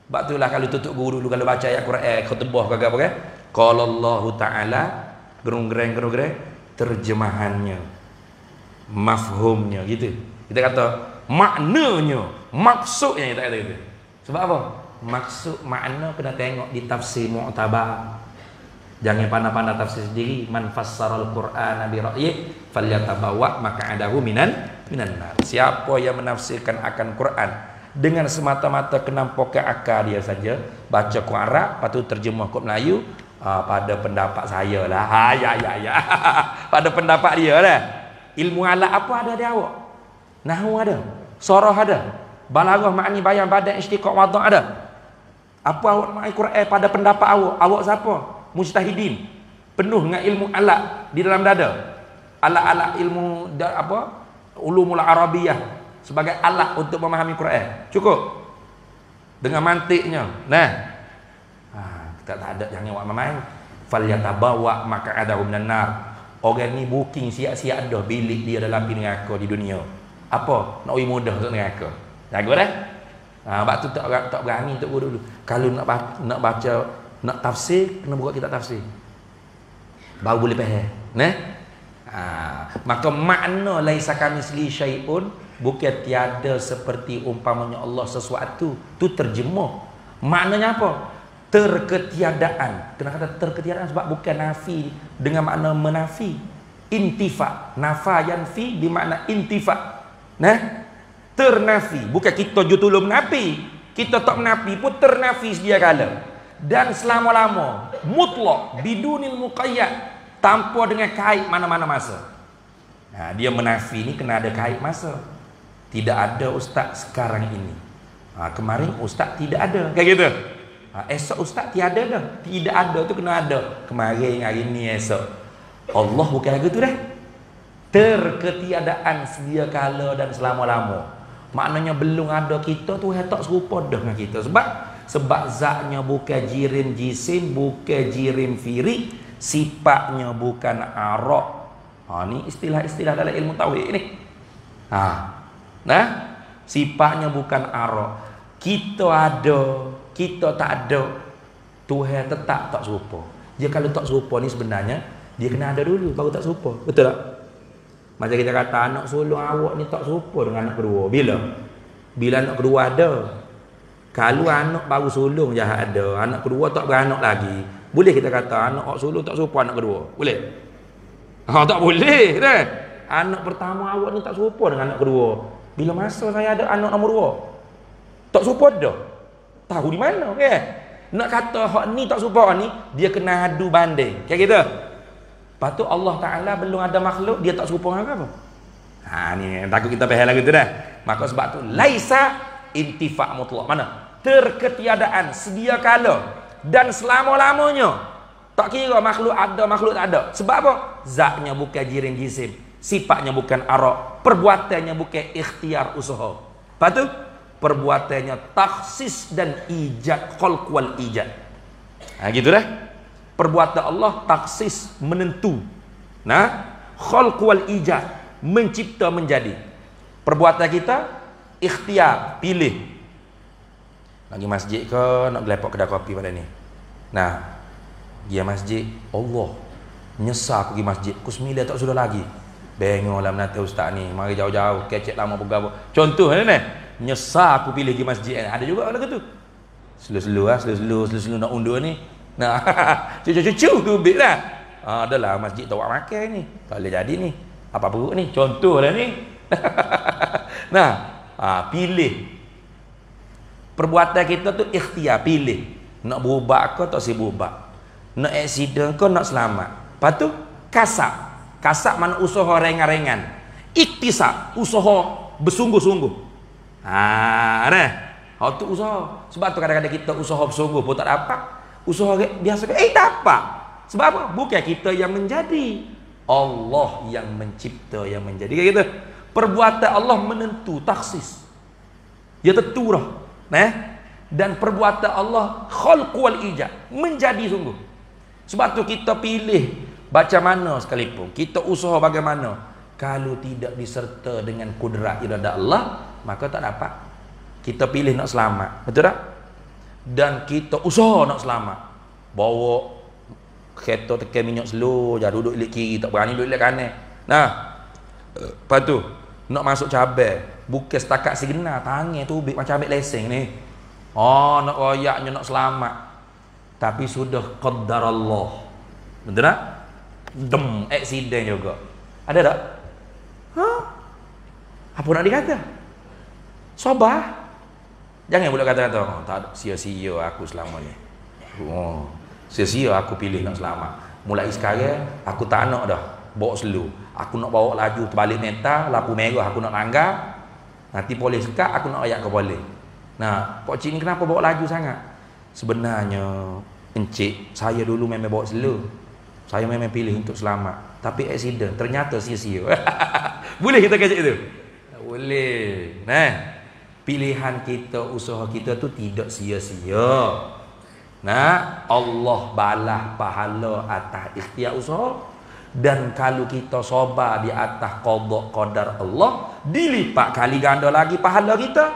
Sebab itulah kalau tutup guru dulu kalau baca ayat Quran khutbah ke apa kan. Qala Allah Taala gerung-gereng terjemahannya, mafhumnya gitu. Kita kata maknanya, maksudnya kita kata gitu. Sebab apa? Maksud makna kena tengok di tafsir mu'tabar. Jangan pandai-pandai tafsir sendiri. Man fassaral Qur'ana bi ra'yi falyatabawa maq'adahu minan nar. Siapa yang menafsirkan akan Quran dengan semata-mata kenampakan akal dia saja, baca Quran Arab, lepas tu terjemah ke Melayu, pada pendapat saya lah. Ya. Pada pendapat dia lah. Ilmu alat apa ada di awak? Nahwu ada, sorah ada, balaghah ma'ani bayan badan istiqaq wadha ada. Apa awak makna Quran pada pendapat awak? Awak siapa? Mujtahidin. Penuh dengan ilmu alat di dalam dada. Alat-alat ilmu ulumul arabiyah sebagai alat untuk memahami Quran. Cukup dengan mantiknya. Nah, kita tak ada jangan awak main. Falyatabawa maq'adahu minan nar. Orang ni booking siap-siap dah bilik dia dalam api neraka di dunia. Apa? Nak uji mudah untuk neraka. Jaga dah. Sebab tu tak berani untuk guru dulu. Kalau nak baca, nak tafsir, kena buka kitab tafsir. Baru boleh faham. Nah? Maka makna laisa kamisli syai'un, bukan tiada seperti umpamanya Allah sesuatu. Tu terjemuh. Maknanya apa? Terketiadaan. Kenapa kata terketiadaan? Sebab bukan nafi dengan makna menafi. Intifa. Nafa yanfi bermakna intifa. Nah? Ternafi. Bukan kita jutulun menafi. Kita tak menafi pun ternafi sedia kala. Dan selama-lama. Mutlak. Bidunil muqayyad. Tanpa dengan kait mana-mana masa. Dia menafi ni kena ada kait masa. Tidak ada ustaz sekarang ini. Kemarin ustaz tidak ada. Kayak gitu. Esok ustaz tiada dah. Tidak ada tu kena ada. Kemarin, hari ni, esok. Allah bukan gitu dah. Terketiadaan sedia kala dan selama-lama. Maknanya belum ada kita tu tak serupa dah dengan kita. Sebab zatnya bukan jirim jisim, bukan jirim firik, sifatnya bukan arak. Ni istilah-istilah dalam ilmu tauhid ni. Sifatnya bukan arak. Kita ada, kita tak ada. Tuhan tetap tak serupa. Dia kalau tak serupa ni sebenarnya dia kena ada dulu baru tak serupa. Betul tak? Macam kita kata anak sulung awak ni tak serupa dengan anak kedua. Bila anak kedua ada. Kalau anak baru sulung je ada, anak kedua tak beranak lagi, boleh kita kata anak sulung tak serupa anak kedua? Boleh? Tak boleh dah. Anak pertama awak ni tak serupa dengan anak kedua. Bila masa saya ada anak nombor 2, tak serupa dah. Tahu di mana kan? Nak kata hak ni tak serupa ni, dia kena adu banding. Kayak gitu. Lepas tu Allah Ta'ala belum ada makhluk dia tak serupa dengan apa? Ni takut kita faham lagu tu dah. Maka sebab tu laisa intifa mutlak. Mana? Terketiadaan sedia kala dan selama-lamanya. Tak kira makhluk ada, makhluk tak ada. Sebab apa? Zatnya bukan jirim jisim, sifatnya bukan arak, perbuatannya bukan ikhtiar usaha. Lepas tu perbuatannya takhsis dan ijad, khalq wal ijad. Gitu dah. Perbuatan Allah taksis menentu. Khalq wal ijad, mencipta menjadi. Perbuatan kita ikhtiar, pilih. Lagi masjid ke nak gelepok kedai kopi pada ni. Dia masjid, Allah nyesal pergi masjid. Pukul 9 tak sudah lagi. Bengoklah menata ustaz ni, mari jauh-jauh, kecek lama bergabung. Contoh ni, nyesal aku pilih pergi masjid. Ada juga orang tu. Slow nak undur ni. Cucu-cucu tu ambil lah. Adalah masjid tak buat makan ni, tak boleh jadi ni. Apa perut ni? Contoh lah ni. Pilih. Perbuatan kita tu ikhtiar, pilih. Nak berubah ke tak si berubah. Nak accident ke nak selamat. Lepas tu Kasab mana usaha ringan-ringan. Iktisab, usaha bersungguh-sungguh. Nah. Hak tu usaha. Sebab tu kadang-kadang kita usaha bersungguh pun tak dapat. Usaha biasa dapat. Sebab apa? Bukan kita yang menjadi. Allah yang mencipta, yang menjadi. Kayak gitu. Perbuatan Allah menentu, taksis. Dia tentu dah. Dan perbuatan Allah khalq wal ijad, menjadi sungguh. Sebab tu kita pilih baca mana sekalipun, kita usaha bagaimana, kalau tidak diserta dengan kudrat iradah Allah, maka tak dapat. Kita pilih nak selamat, betul tak? Dan kita usaha nak selamat, bawa kereta tekan minyak slow je, duduk ilik kiri, tak berani duduk ilik kanan. Lepas tu nak masuk cabai, bukan setakat signa, tangan tu macam ambil lesen ni. Nak royaknya nak selamat, tapi sudah qaddar Allah, betul tak? Accident juga. Ada tak? Apa nak dikata? Sabar. Jangan pula kata-kata, tak ada, sia-sia aku selama ni. Sia-sia aku pilih nak selamat. Mulai sekarang aku tak nak dah bawa slow. Aku nak bawa laju terbalik meter, lampu merah aku nak langgar. Nanti polis sekat, aku nak ayak ke polis. Nah, Pak Cik ni kenapa bawa laju sangat? Sebenarnya encik, saya dulu memang bawa slow. Saya memang pilih untuk selamat, tapi accident ternyata sia-sia. Boleh kita kata itu? Tak boleh. Pilihan kita, usaha kita tu tidak sia-sia. Allah balas pahala atas ikhtiar usaha. Dan kalau kita sabar di atas qada qadar Allah, dilipat kali ganda lagi pahala kita.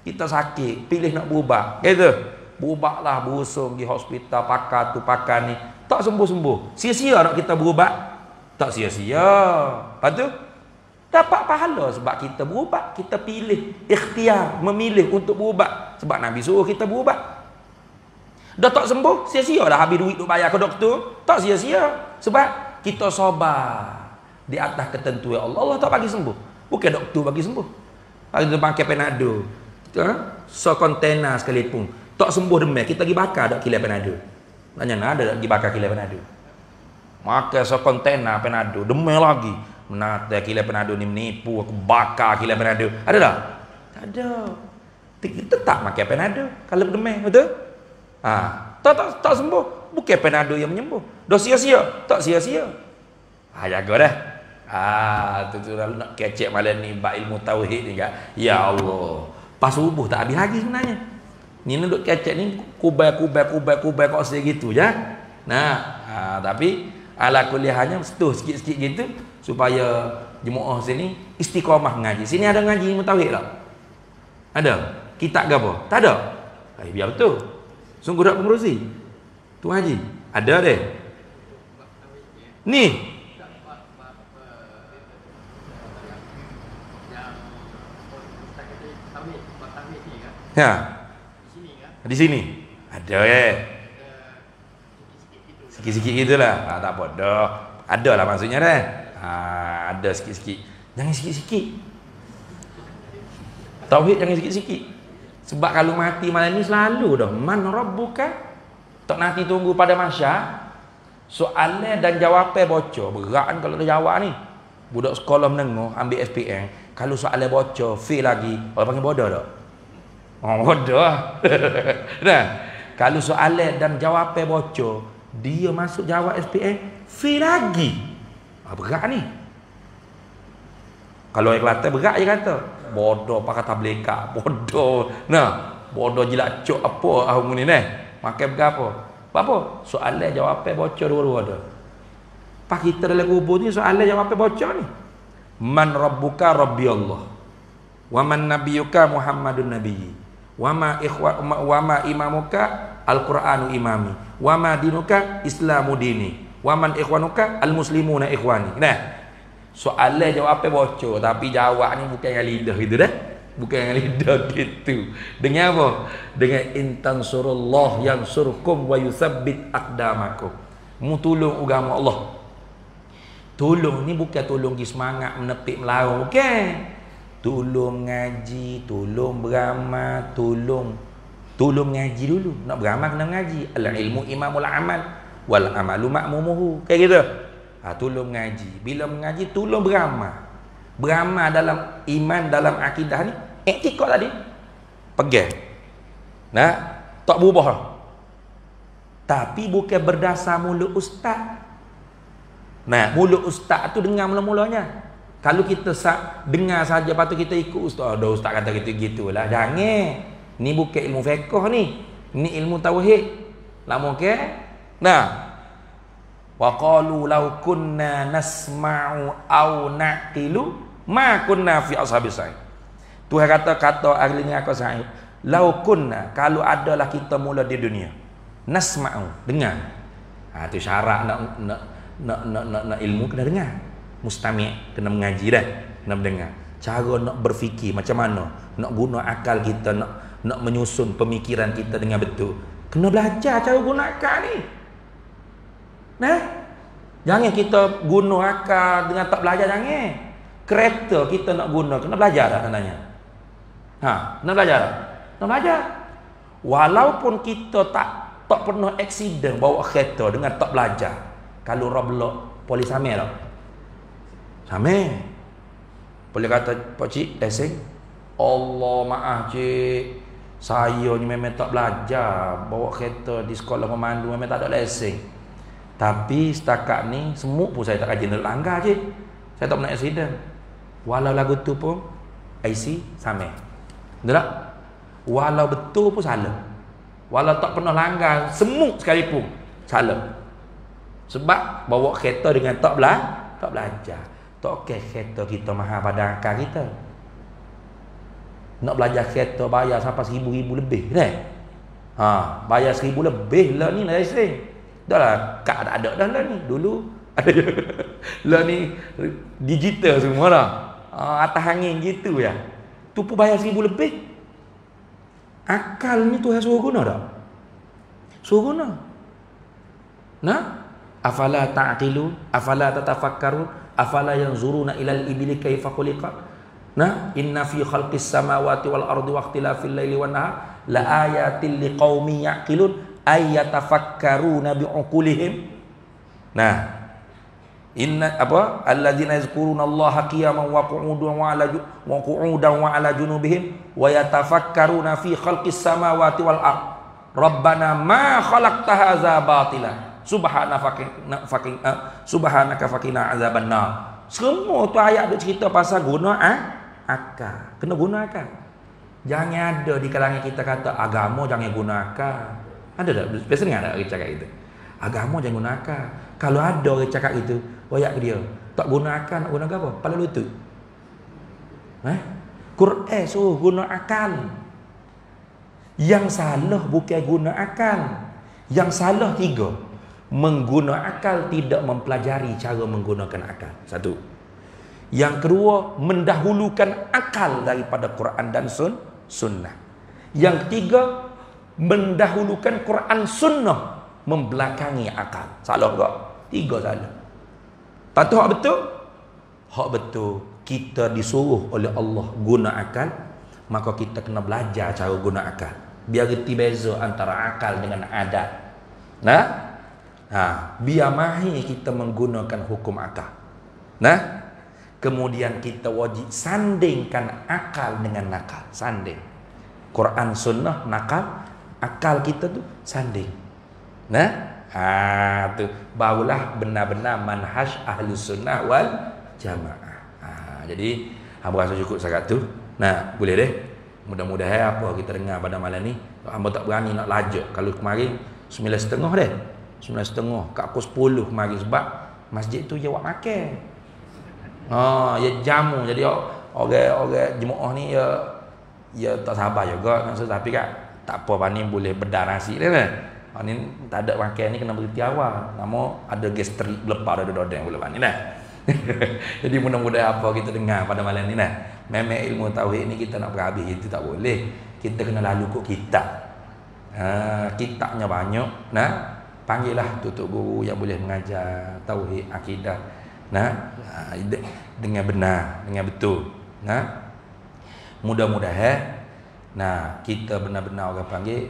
Kita sakit, pilih nak berubat, gitu. Berubatlah, busung di hospital, pakar tu pakar ni, tak sembuh-sembuh. Sia-sia nak kita berubat? Tak sia-sia. Lepas tu dapat pahala sebab kita berubat, kita pilih ikhtiar, memilih untuk berubat sebab Nabi suruh kita berubat. Dah tak sembuh, sia-sia dah habis duit duk bayar ke doktor, tak sia-sia sebab kita sabar di atas ketentuan Allah. Allah tak bagi sembuh, bukan doktor bagi sembuh. Kalau kita pakai Panado, sekontena sekalipun tak sembuh demam, kita pergi bakar dak kilai Panado. Nanya ada tak pergi bakar kilai Panado? Makan sekontena Panado, demam lagi. Menata kilai Panado ni menipu, aku bakar kilai Panado. Ada tak? Tak ada. Kita tak makan Panado kalau demam, betul? Tak sembuh. Bukan Panado yang menyembuh. Dah sia-sia? Tak sia-sia. Jaga dah. Tu lalu nak kecek malam ni bab ilmu tauhid ni kan. Ya Allah. Pas subuh tak habis lagi sebenarnya. Ni duk kecek ni kubai kau segitu je. Tapi ala kuliahnya setuh sikit-sikit gitu supaya jemaah sini istiqamah mengaji. Sini ada ngaji ilmu tauhid tak? Ada? Kitab ke apa? Tak ada. Biar betul. Sungguh tak pengurusi. Tu ngaji. Ada deh. Ni. Ya. Di sini. Ada sikit-sikit gitulah. Tak apa dah. Ada lah maksudnya dah. Ada sikit-sikit. Jangan sikit-sikit. Tauhid jangan sikit-sikit. Sebab kalau mati malam ni selalu dah. Man rabbuka? Tak nanti tunggu pada masyar. Soalan dan jawapan bocor. Berat kan kalau dia jawab ni. Budak sekolah menengah ambil SPM. Kalau soalan bocor, fail lagi. Orang panggil bodoh tak? Bodoh. Nah, kalau soalan dan jawapan bocor, dia masuk jawab SPM, fail lagi. Berat ni. Kalau yang Kelantan berat je kata. Bodoh pakai tableka, bodoh. Bodoh jilat cok apa ahum ni makan berapa? Apa? Soalan jawapan bocor dua-dua ada. Pak kita dalam kubur ni soalan jawapan bocor ni. Man rabbuka rabbi Allah. Wa man nabiyuka Muhammadun nabiyyi. Wa ma imamuka al-Qur'anu imami. Wa ma dinuka Islamu dini. Wa man ikhwanuka al-muslimuna ikhwani. Soalan jawapan bocor tapi jawab ni bukan dengan lidah gitu dah. Bukan dengan lidah gitu. Dengan apa? Dengan intan surullah yang surkum wa yusabbit aqdamakum. Mu tolong agama Allah. Tolong ni bukan tolong gi semangat menepik melawan, bukan. Tolong ngaji, tolong beramal, tolong ngaji dulu. Nak beramal kena ngaji. Al ilmu imamul amal wal amalu ma'mumuhu. Kayak gitu. Tolong mengaji. Bila mengaji, tolong beramal. Beramal dalam iman, dalam akidah ni, etikot tadi. Pegang. Nah, tak berubah. Tapi bukan berdasar mulut ustaz. Nah, mulut ustaz tu dengar mula-mulanya. Kalau kita dengar saja, lepas tu kita ikut ustaz. Ustaz kata gitu-gitulah. Jangan. Ni bukan ilmu fiqh ni. Ni ilmu tauhid. Lama ke? Nah. Wa qalu law kunna nasma'u aw naqilu ma kunna fi ashabis sa'id. Tuhan kata ahli neraka Sa'id, law kunna, kalau adalah kita mula di dunia, nasma'u, dengar. Tu syarat nak ilmu kena dengar. Mustami' kena mengaji dah, kena mendengar. Cara nak berfikir macam mana, nak guna akal kita, nak menyusun pemikiran kita dengan betul, kena belajar cara guna akal ni. Nah, jangan kita guna akal dengan tak belajar, jangan. Kereta kita nak guna, kena belajar dah tandanya. Kena belajar dah. Kena belajar. Walaupun kita tak pernah aksiden bawa kereta dengan tak belajar. Kalau roblok, polis sama tak? Sama. Boleh kata, Pak Cik, lesen? Allah maaf Cik, saya ni memang tak belajar bawa kereta di sekolah pemandu, memang tak ada lesen. Tapi setakat ni semua pun saya tak kaji nak langgar je. Saya tak pernah accident. Walau lagu tu pun IC sama. Betul tak? Walau betul pun salah. Walau tak pernah langgar semua sekalipun salah. Sebab bawa kereta dengan tak belajar. Tak okay, kereta kita mahal pada akal kita. Nak belajar kereta bayar sampai 1,000 lebih kan? Bayar 1,000 lebih lah ni nak lesen. Dah lah, kak ada dah lah ni. Dulu ada lah ni digital semua dah. Atas angin gitu ya. Tu pun bayar 1,000 lebih. Akal ni Tuhan suruh guna tak? Suruh guna. Nah, afala ta'qilu, afala tatafakkarun, afala yanzuruna ilal ibili kaifa khuliqat. Nah, inna fi khalqis samawati wal ardi wa ikhtilafil laili wan nahar la ayatil liqaumin yaqilun ayyatafakkaruna bi'uqulihim. Nah, inna apa alladzina yazkuruna Allaha qiyaman wa qu'udan wa 'ala junubihim wa yatafakkaruna fi khalqis samawati wal ard rabbana ma khalaqta hadza batila subhanaka faqina azabannar. Semua tu ayat dia cerita pasal guna akal. Kena guna akal. Jangan ada di kalangan kita kata agama jangan guna akal. Ada tak? Biasa dengar tak orang cakap itu? Agama jangan guna akal. Kalau ada orang cakap itu, royak ke dia. Tak guna akal, nak guna apa? Kepala lutut. Quran suruh guna akal. Yang salah bukan guna akal. Yang salah 3. Mengguna akal, tidak mempelajari cara menggunakan akal. 1. Yang kedua, mendahulukan akal daripada Quran dan sunnah. Yang ketiga, mendahulukan Quran sunnah membelakangi akal. Salah tak? 3 salah. Tak tahu hak betul? Hak betul. Kita disuruh oleh Allah guna akal, maka kita kena belajar cara guna akal. Biar reti beza antara akal dengan adat. Biar mahir kita menggunakan hukum akal. Kemudian kita wajib sandingkan akal dengan nakal. Sanding. Quran sunnah nakal, akal kita tu sanding. Tu barulah benar-benar manhaj Ahlus Sunnah wal Jamaah. Jadi hamba rasa cukup sangat tu. Boleh deh. Mudah-mudahan apa kita dengar pada malam ni, hamba tak berani nak lajak. Kalau kemarin 9.30 deh. 9.30 kat pukul 10 kemarin sebab masjid tu dia buat makan. Ya jamu. Jadi orang jemaah ni ya tak sabar juga. Tapi tak apa, Pani boleh bedar nasi dia kan. Ni tak ada makan ni kena berhenti awal. Nama ada gastrik lepas ada dodeng boleh Pani nah. Jadi mudah-mudahan apa kita dengar pada malam ni nah. Memang ilmu tauhid ni kita nak berhabis itu tak boleh. Kita kena lalu kok kitab. Kitabnya banyak. Panggillah tutup guru yang boleh mengajar tauhid akidah. Dengan benar, dengan betul. Mudah-mudahan kita benar-benar orang panggil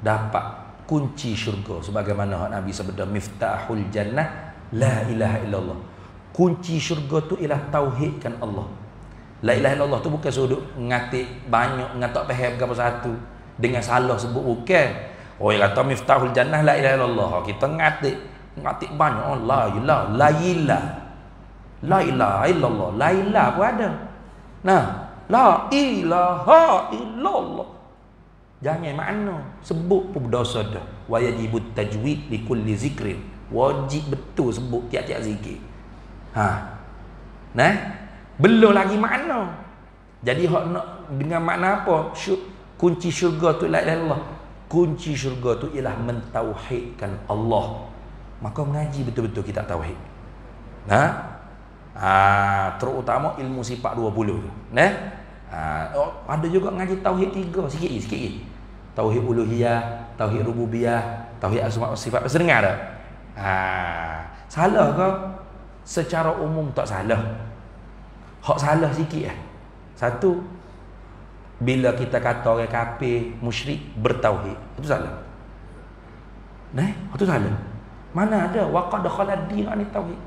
dapat kunci syurga. Sebagaimana Nabi sabda, miftahul jannah la ilaha illallah. Kunci syurga tu ialah tauhidkan Allah. La ilaha illallah tu bukan sudut ngatik banyak, ngatak faham ke apa satu dengan salah sebut, bukan. Oh, yang kata miftahul jannah la ilaha illallah, kita ngatik banyak. Oh, la ilaha illallah, la ilaha pun ada. Nah, la ilaha illallah, jangan makna sebut pun berdosa dah. Wa yajibut tajwid li kulli zikrin, wajib betul sebut tiap-tiap zikir. Nah, belum lagi makna. Jadi hak nak dengan makna apa? Kunci syurga tu la ilaha illallah. Kunci syurga tu ialah mentauhidkan Allah. Maka mengaji betul-betul kita tauhid. Terutama ilmu sifat 20 tu. Ada juga ngaji tauhid 3 sikit. Tauhid uluhiyah, tauhid rububiyah, tauhid asma wa sifat. Pernah dengar tak? Salah ke? Secara umum tak salah. Hak salah sikit . Satu, bila kita kata orang kafir, musyrik bertauhid, itu salah. Itu salah. Mana ada waqad khalad din an tauhid.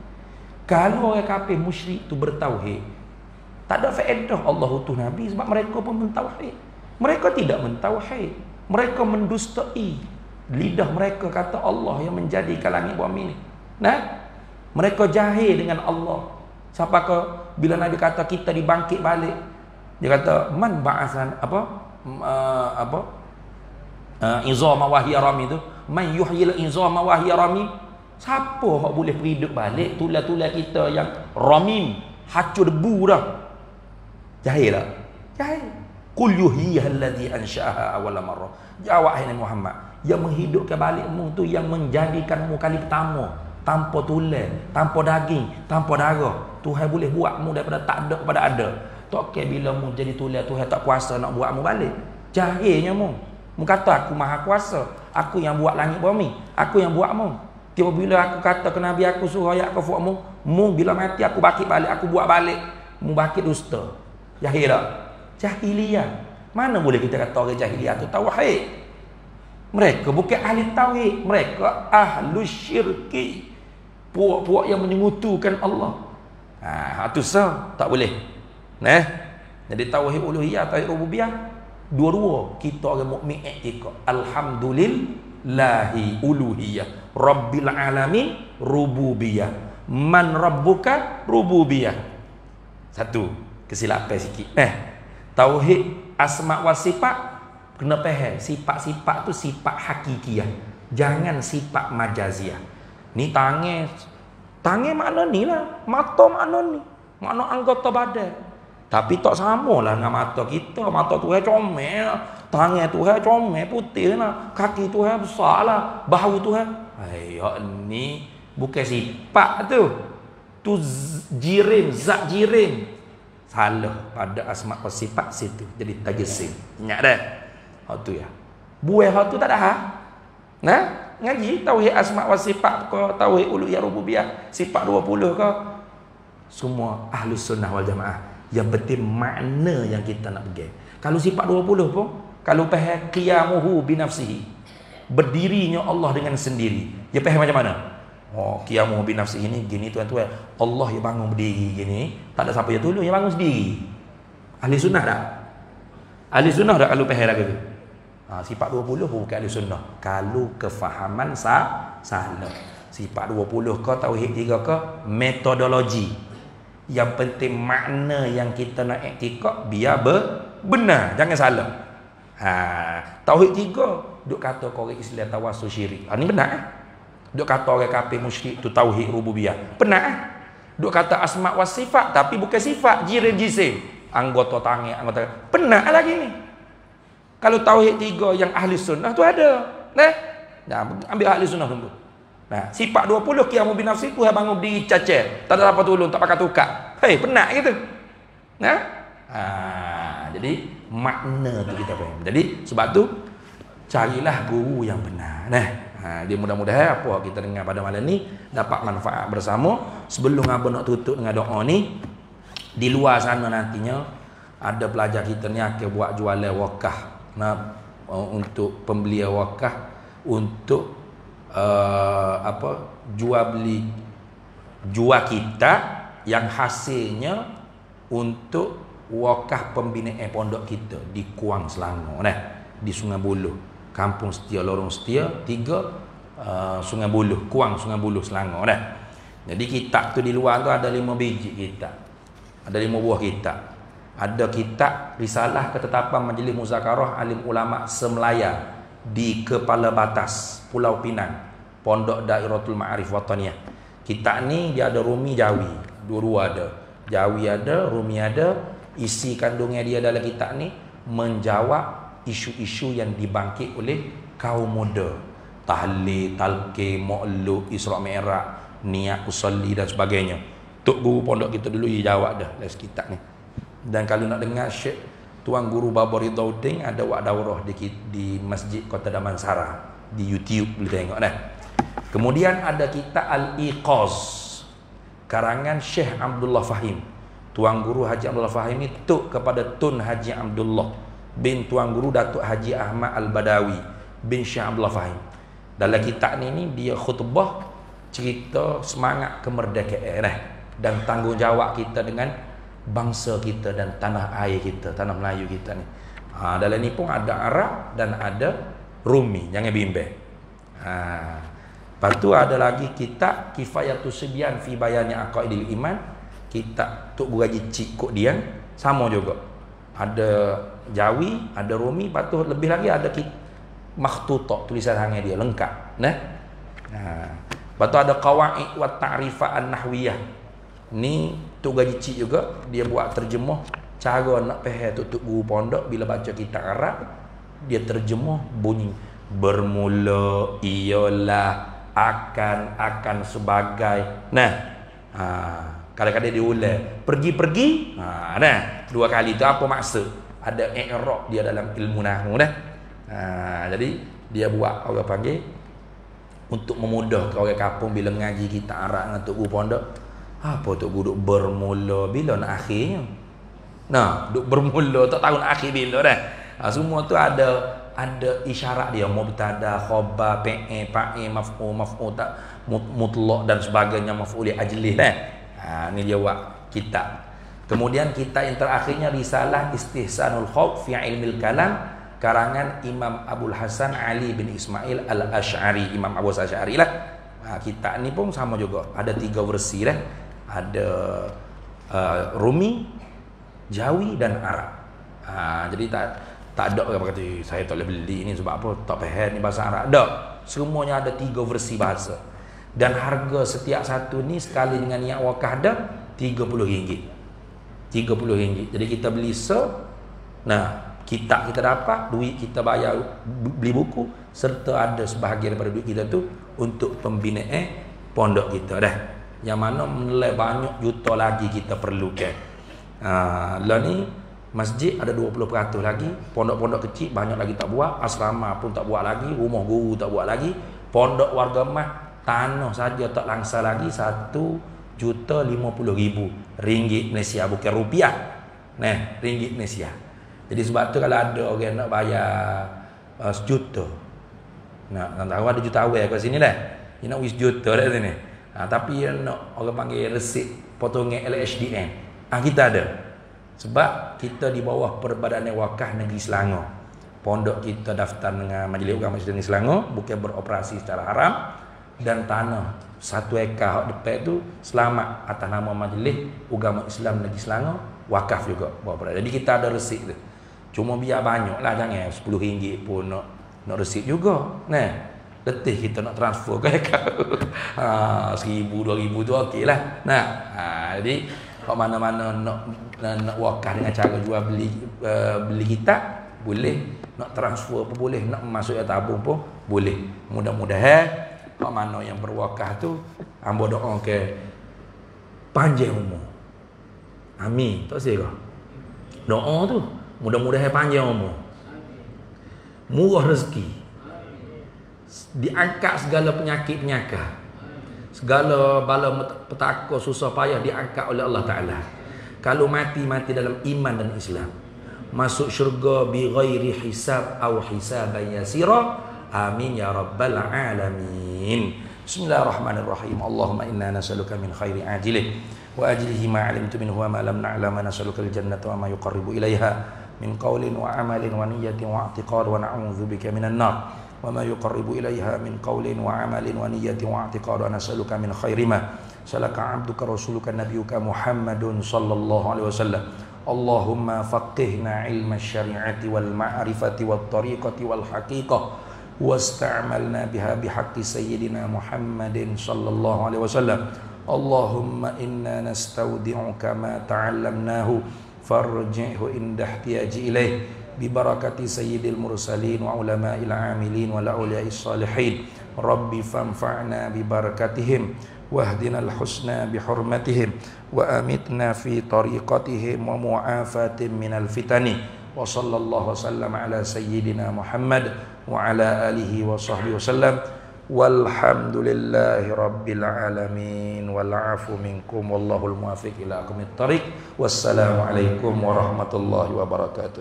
Kalau orang kafir musyrik tu bertauhid, tak ada faedah Allah utus nabi sebab mereka pun mentauhid. Mereka tidak mentauhid. Mereka mendustai. Lidah mereka kata Allah yang menjadikan langit bumi ni. Mereka jahil dengan Allah. Siapa ke bila Nabi kata kita dibangkit balik, dia kata man ba'asan izama wa hiya rami tu, man yuhyil izama wa hiya rami. Siapa hak boleh hidup balik tulang-tulang kita yang ramim, hancur debu dah? Jahil tak? Jahil. Qul yuhyiha alladhi ansha'aha awwala marrah. Jawab hai Muhammad, yang menghidupkan balikmu tu yang menjadikanmu kali pertama, tanpa tulang, tanpa daging, tanpa darah. Tuhan boleh buatmu daripada tak ada kepada ada. Tak kira bila mu jadi tulang, Tuhan tak kuasa nak buatmu balik. Jahilnya mu. Mu kata aku maha kuasa, aku yang buat langit bumi, aku yang buatmu. Tiba bila aku kata ke Nabi aku suruh ayat kau buatmu, mu bila mati aku bangkit balik, aku buat balik. Mu bangkit dusta. Jahil tak? Jahiliyah. Mana boleh kita kata orang jahiliyah tu tauhid? Mereka bukan ahli tauhid, mereka ahlu syirki. Puak-puak yang menyemutukan Allah. Itu sah, tak boleh. Jadi tauhid uluhiyah, tauhid rububiyah, dua-dua kita orang mukmin i'tikad. Alhamdulillahi uluhiyah, rabbil alamin rububiyah. Man rabbuka rububiyah. Satu, kesilapan sikit. Tauhid asma wa sifat kena faham. Sifat-sifat tu sifat hakikiyah. Jangan sifat majaziah. Ni tangan makna ni lah, mata makna ni, makna anggota badan. Tapi tak sama lah dengan mata kita. Mata Tuhan comel lah, tangan Tuhan comel putih lah, kaki Tuhan besar lah, bahu Tuhan. Ni bukan sifat tu. Tu jirim, zat jirim. Salah pada asma wa sifat situ. Jadi tajsim. Ingat dah. Tu ya. Buah tu tak ada ngaji tauhid asma wa sifat ke tauhid uluhiyah rububiyah sifat 20 ke, semua ahlus sunnah wal jamaah yang penting makna yang kita nak pegang. Kalau sifat 20 pun kalau faham qiyamuhu bi nafsihi, berdirinya Allah dengan sendiri, dia faham macam mana? Qiyamuhu bi nafsihi ni gini tuan-tuan, Allah yang bangun berdiri gini, tak ada siapa yang tolong, yang bangun sendiri. Ahli sunnah tak? Ahli sunnah tak kalau faham lagu tu? Sifat 20 bukan ahli sunnah. Kalau kefahaman salah. Sifat 20 ke tauhid 3 ke metodologi. Yang penting makna yang kita nak i'tikad biar benar, jangan salah. Tauhid 3 duk kata kau orang Islam tawassul syirik. Ni benar. Duk kata orang kafir musyrik tu tauhid rububiyah. Benar. Duk kata asma wa sifat tapi bukan sifat, jirim jisim. Anggota tangan, anggota. Benar lagi ni. Kalau tauhid 3 yang ahli sunnah tu ada. Ambil ahli sunnah dulu. Sifat 20 qiyamu bi nafsi, Tuhan bangun berdiri cacat, tak ada apa tolong, tak pakai tukar. Penat gitu. Jadi makna tu kita faham. Jadi sebab tu carilah guru yang benar. Dia mudah-mudahan apa kita dengar pada malam ni dapat manfaat bersama. Sebelum abang nak tutup dengan doa ni, di luar sana nantinya ada pelajar kita ni akan buat jualan wakaf. Untuk pembelian wakaf untuk jual kita yang hasilnya untuk wakaf pembinaan pondok kita di Kuang Selangor di Sungai Buloh, Kampung Setia, Lorong Setia 3, Sungai Buloh, Kuang Sungai Buloh Selangor Jadi kitab tu di luar tu ada 5 biji kitab. Ada 5 buah kitab. Ada kitab Risalah Ketetapan Majlis Muzakarah Alim Ulama Semelaya di Kepala Batas Pulau Pinang, Pondok Dairatul Ma'arif Wataniyah. Kitab ni dia ada Rumi, Jawi, dua-dua ada. Jawi ada, Rumi ada. Isi kandungnya dia dalam kitab ni menjawab isu-isu yang dibangkit oleh kaum muda. Tahlil, talqin, mu'alluk, Isra' Mi'raj, niat usolli dan sebagainya. Tok guru pondok kita dulu dia jawab dah dalam kitab ni. Dan kalau nak dengar Syekh Tuan Guru Baba Ridauddin ada buat daurah di Masjid Kota Damansara di YouTube, boleh tengok dah. Kemudian ada kitab Al-Iqaz karangan Syekh Abdullah Fahim. Tuan Guru Haji Abdullah Fahim ni tok kepada Tun Haji Abdullah bin Tuan Guru Datuk Haji Ahmad Al-Badawi bin Syekh Abdullah Fahim. Dalam kitab ni dia khutbah cerita semangat kemerdekaan dan tanggungjawab kita dengan bangsa kita dan tanah air kita, tanah Melayu kita ni. Dalam ni pun ada Arab dan ada Rumi, jangan bimbang. Lepas tu ada lagi kitab Kifayatus Sibyan fi Bayani Aqaidil Iman, kitab Tok Guru Haji Cik Kok Dian, sama juga. Ada Jawi, ada Rumi, lepas tu lebih lagi ada makhtutah, tulisan tangan dia lengkap. Lepas tu ada Qawaid wa Ta'rifah An-Nahwiyah. Ni Tok Gaji Cik juga dia buat terjemah cara nak faham tok guru pondok bila baca kitab Arab, dia terjemah bunyi bermula, ialah, akan sebagai. Kadang-kadang dia ulang pergi-pergi. Dua kali tu apa maksud? Ada i'rab dia dalam ilmu nahwu jadi dia buat orang panggil untuk memudahkan orang kampung bila mengaji kitab Arab dengan tok guru pondok. Apa tok guru bermula bila nak akhirnya? Duk bermula tak tahu nak akhir bila dah. Semua tu ada isyarat dia, mubtada, khabar, fa'il, maf'ul tak mutlaq dan sebagainya, maf'ul ajlih ni dia buat kitab. Kemudian kitab yang terakhirnya Risalah Istihsanul Khauf fi Ilmil Kalam karangan Imam Abul Hasan Ali bin Ismail Al-Asy'ari, Imam Abu Asy'ari kitab ni pun sama juga, ada 3 versi ada Rumi, Jawi dan Arab. Jadi tak ada orang kata saya tak boleh beli ni sebab apa, tak faham ni bahasa Arab. Tak, semuanya ada 3 versi bahasa. Dan harga setiap satu ni sekali dengan niat wakaf ada RM30. RM30. Jadi kita beli kitab kita dapat, duit kita bayar beli buku, serta ada sebahagian daripada duit kita tu untuk pembinaan pondok kita yang mana nilai banyak juta lagi kita perlukan. Lah ni masjid ada 20% lagi, pondok-pondok kecil banyak lagi tak buat, asrama pun tak buat lagi, rumah guru tak buat lagi, pondok warga mah tanah saja tak langsa lagi RM1,50,000 Malaysia, bukan rupiah. Ringgit Malaysia. Jadi sebab tu kalau ada orang nak bayar sejuta, nak tahu ada juta awal kat sini dia nak wis juta kat sini. Tapi dia nak orang panggil resip potongan LHDN. Kita ada. Sebab kita di bawah Perbadanan Wakaf Negeri Selangor. Pondok kita daftar dengan Majlis Ugama Islam Negeri Selangor, bukan beroperasi secara haram, dan tanah 1 ekar depan tu selamat atas nama Majlis Ugama Islam Negeri Selangor, wakaf juga. Jadi kita ada resip tu. Cuma biar banyaklah, jangan RM10 pun nak resip juga. Letih kita nak transfer ke account. 1,000, 2,000 tu okey lah. Jadi kalau mana-mana nak wakaf dengan cara jual beli kitab boleh, nak transfer pun boleh, nak masuk tabung pun boleh. Mudah-mudahan kalau mana yang berwakaf tu hamba doa ke panjang umur. Amin. Tak sih kau. Doa tu mudah-mudahan panjang umur. Murah rezeki. Diangkat segala penyakit-penyakit, segala bala petaka susah payah diangkat oleh Allah Ta'ala. Kalau mati dalam iman dan Islam, masuk syurga bi ghairi hisab aw hisaban yasira, Amin ya rabbal alamin. Bismillahirrahmanirrahim. Allahumma inna nas'aluka min khairi ajilih wa ajlihi ma 'alimtu minhu wa ma lam na'lam, nas'aluka al-jannata wa ma yuqarribu ilaiha min qawlin wa amalin wa niyyatin wa i'tiqad, wa na'udzubika minan nar wa ma yuqarribu ilaiha min qawlin wa amalin wa niyyatin wa i'tiqad, wa nas'aluka min khairi ma salaka 'abduka rasuluka nabiyyuka Muhammadun sallallahu alaihi wasallam. Allahumma faqihna ilma syari'ati wal ma'rifati wat tariqati wal haqiqah wasta'malna biha bihaqqi sayyidina Muhammadin sallallahu alaihi wasallam. Allahumma inna nastaudi'uka ma ta'allamnahu farji'hu inda ihtiyaji ilaih bi barakati sayyidil mursalin wa ulama'il 'amilin wa la'uliya'is salihin. Rabbi fanfa'na bi barakatihim wahdinal husna bi hurmatihim wa amitna fi tariqatihim wa mu'afatin minal fitani. Wa sallallahu wasallam ala sayyidina Muhammad wa ala alihi wa sahbihi wasallam. Walhamdulillahi rabbil alamin wal afu minkum wallahul muwaffiq ila aqwamit thariq. Wassalamu alaikum warahmatullahi wabarakatuh.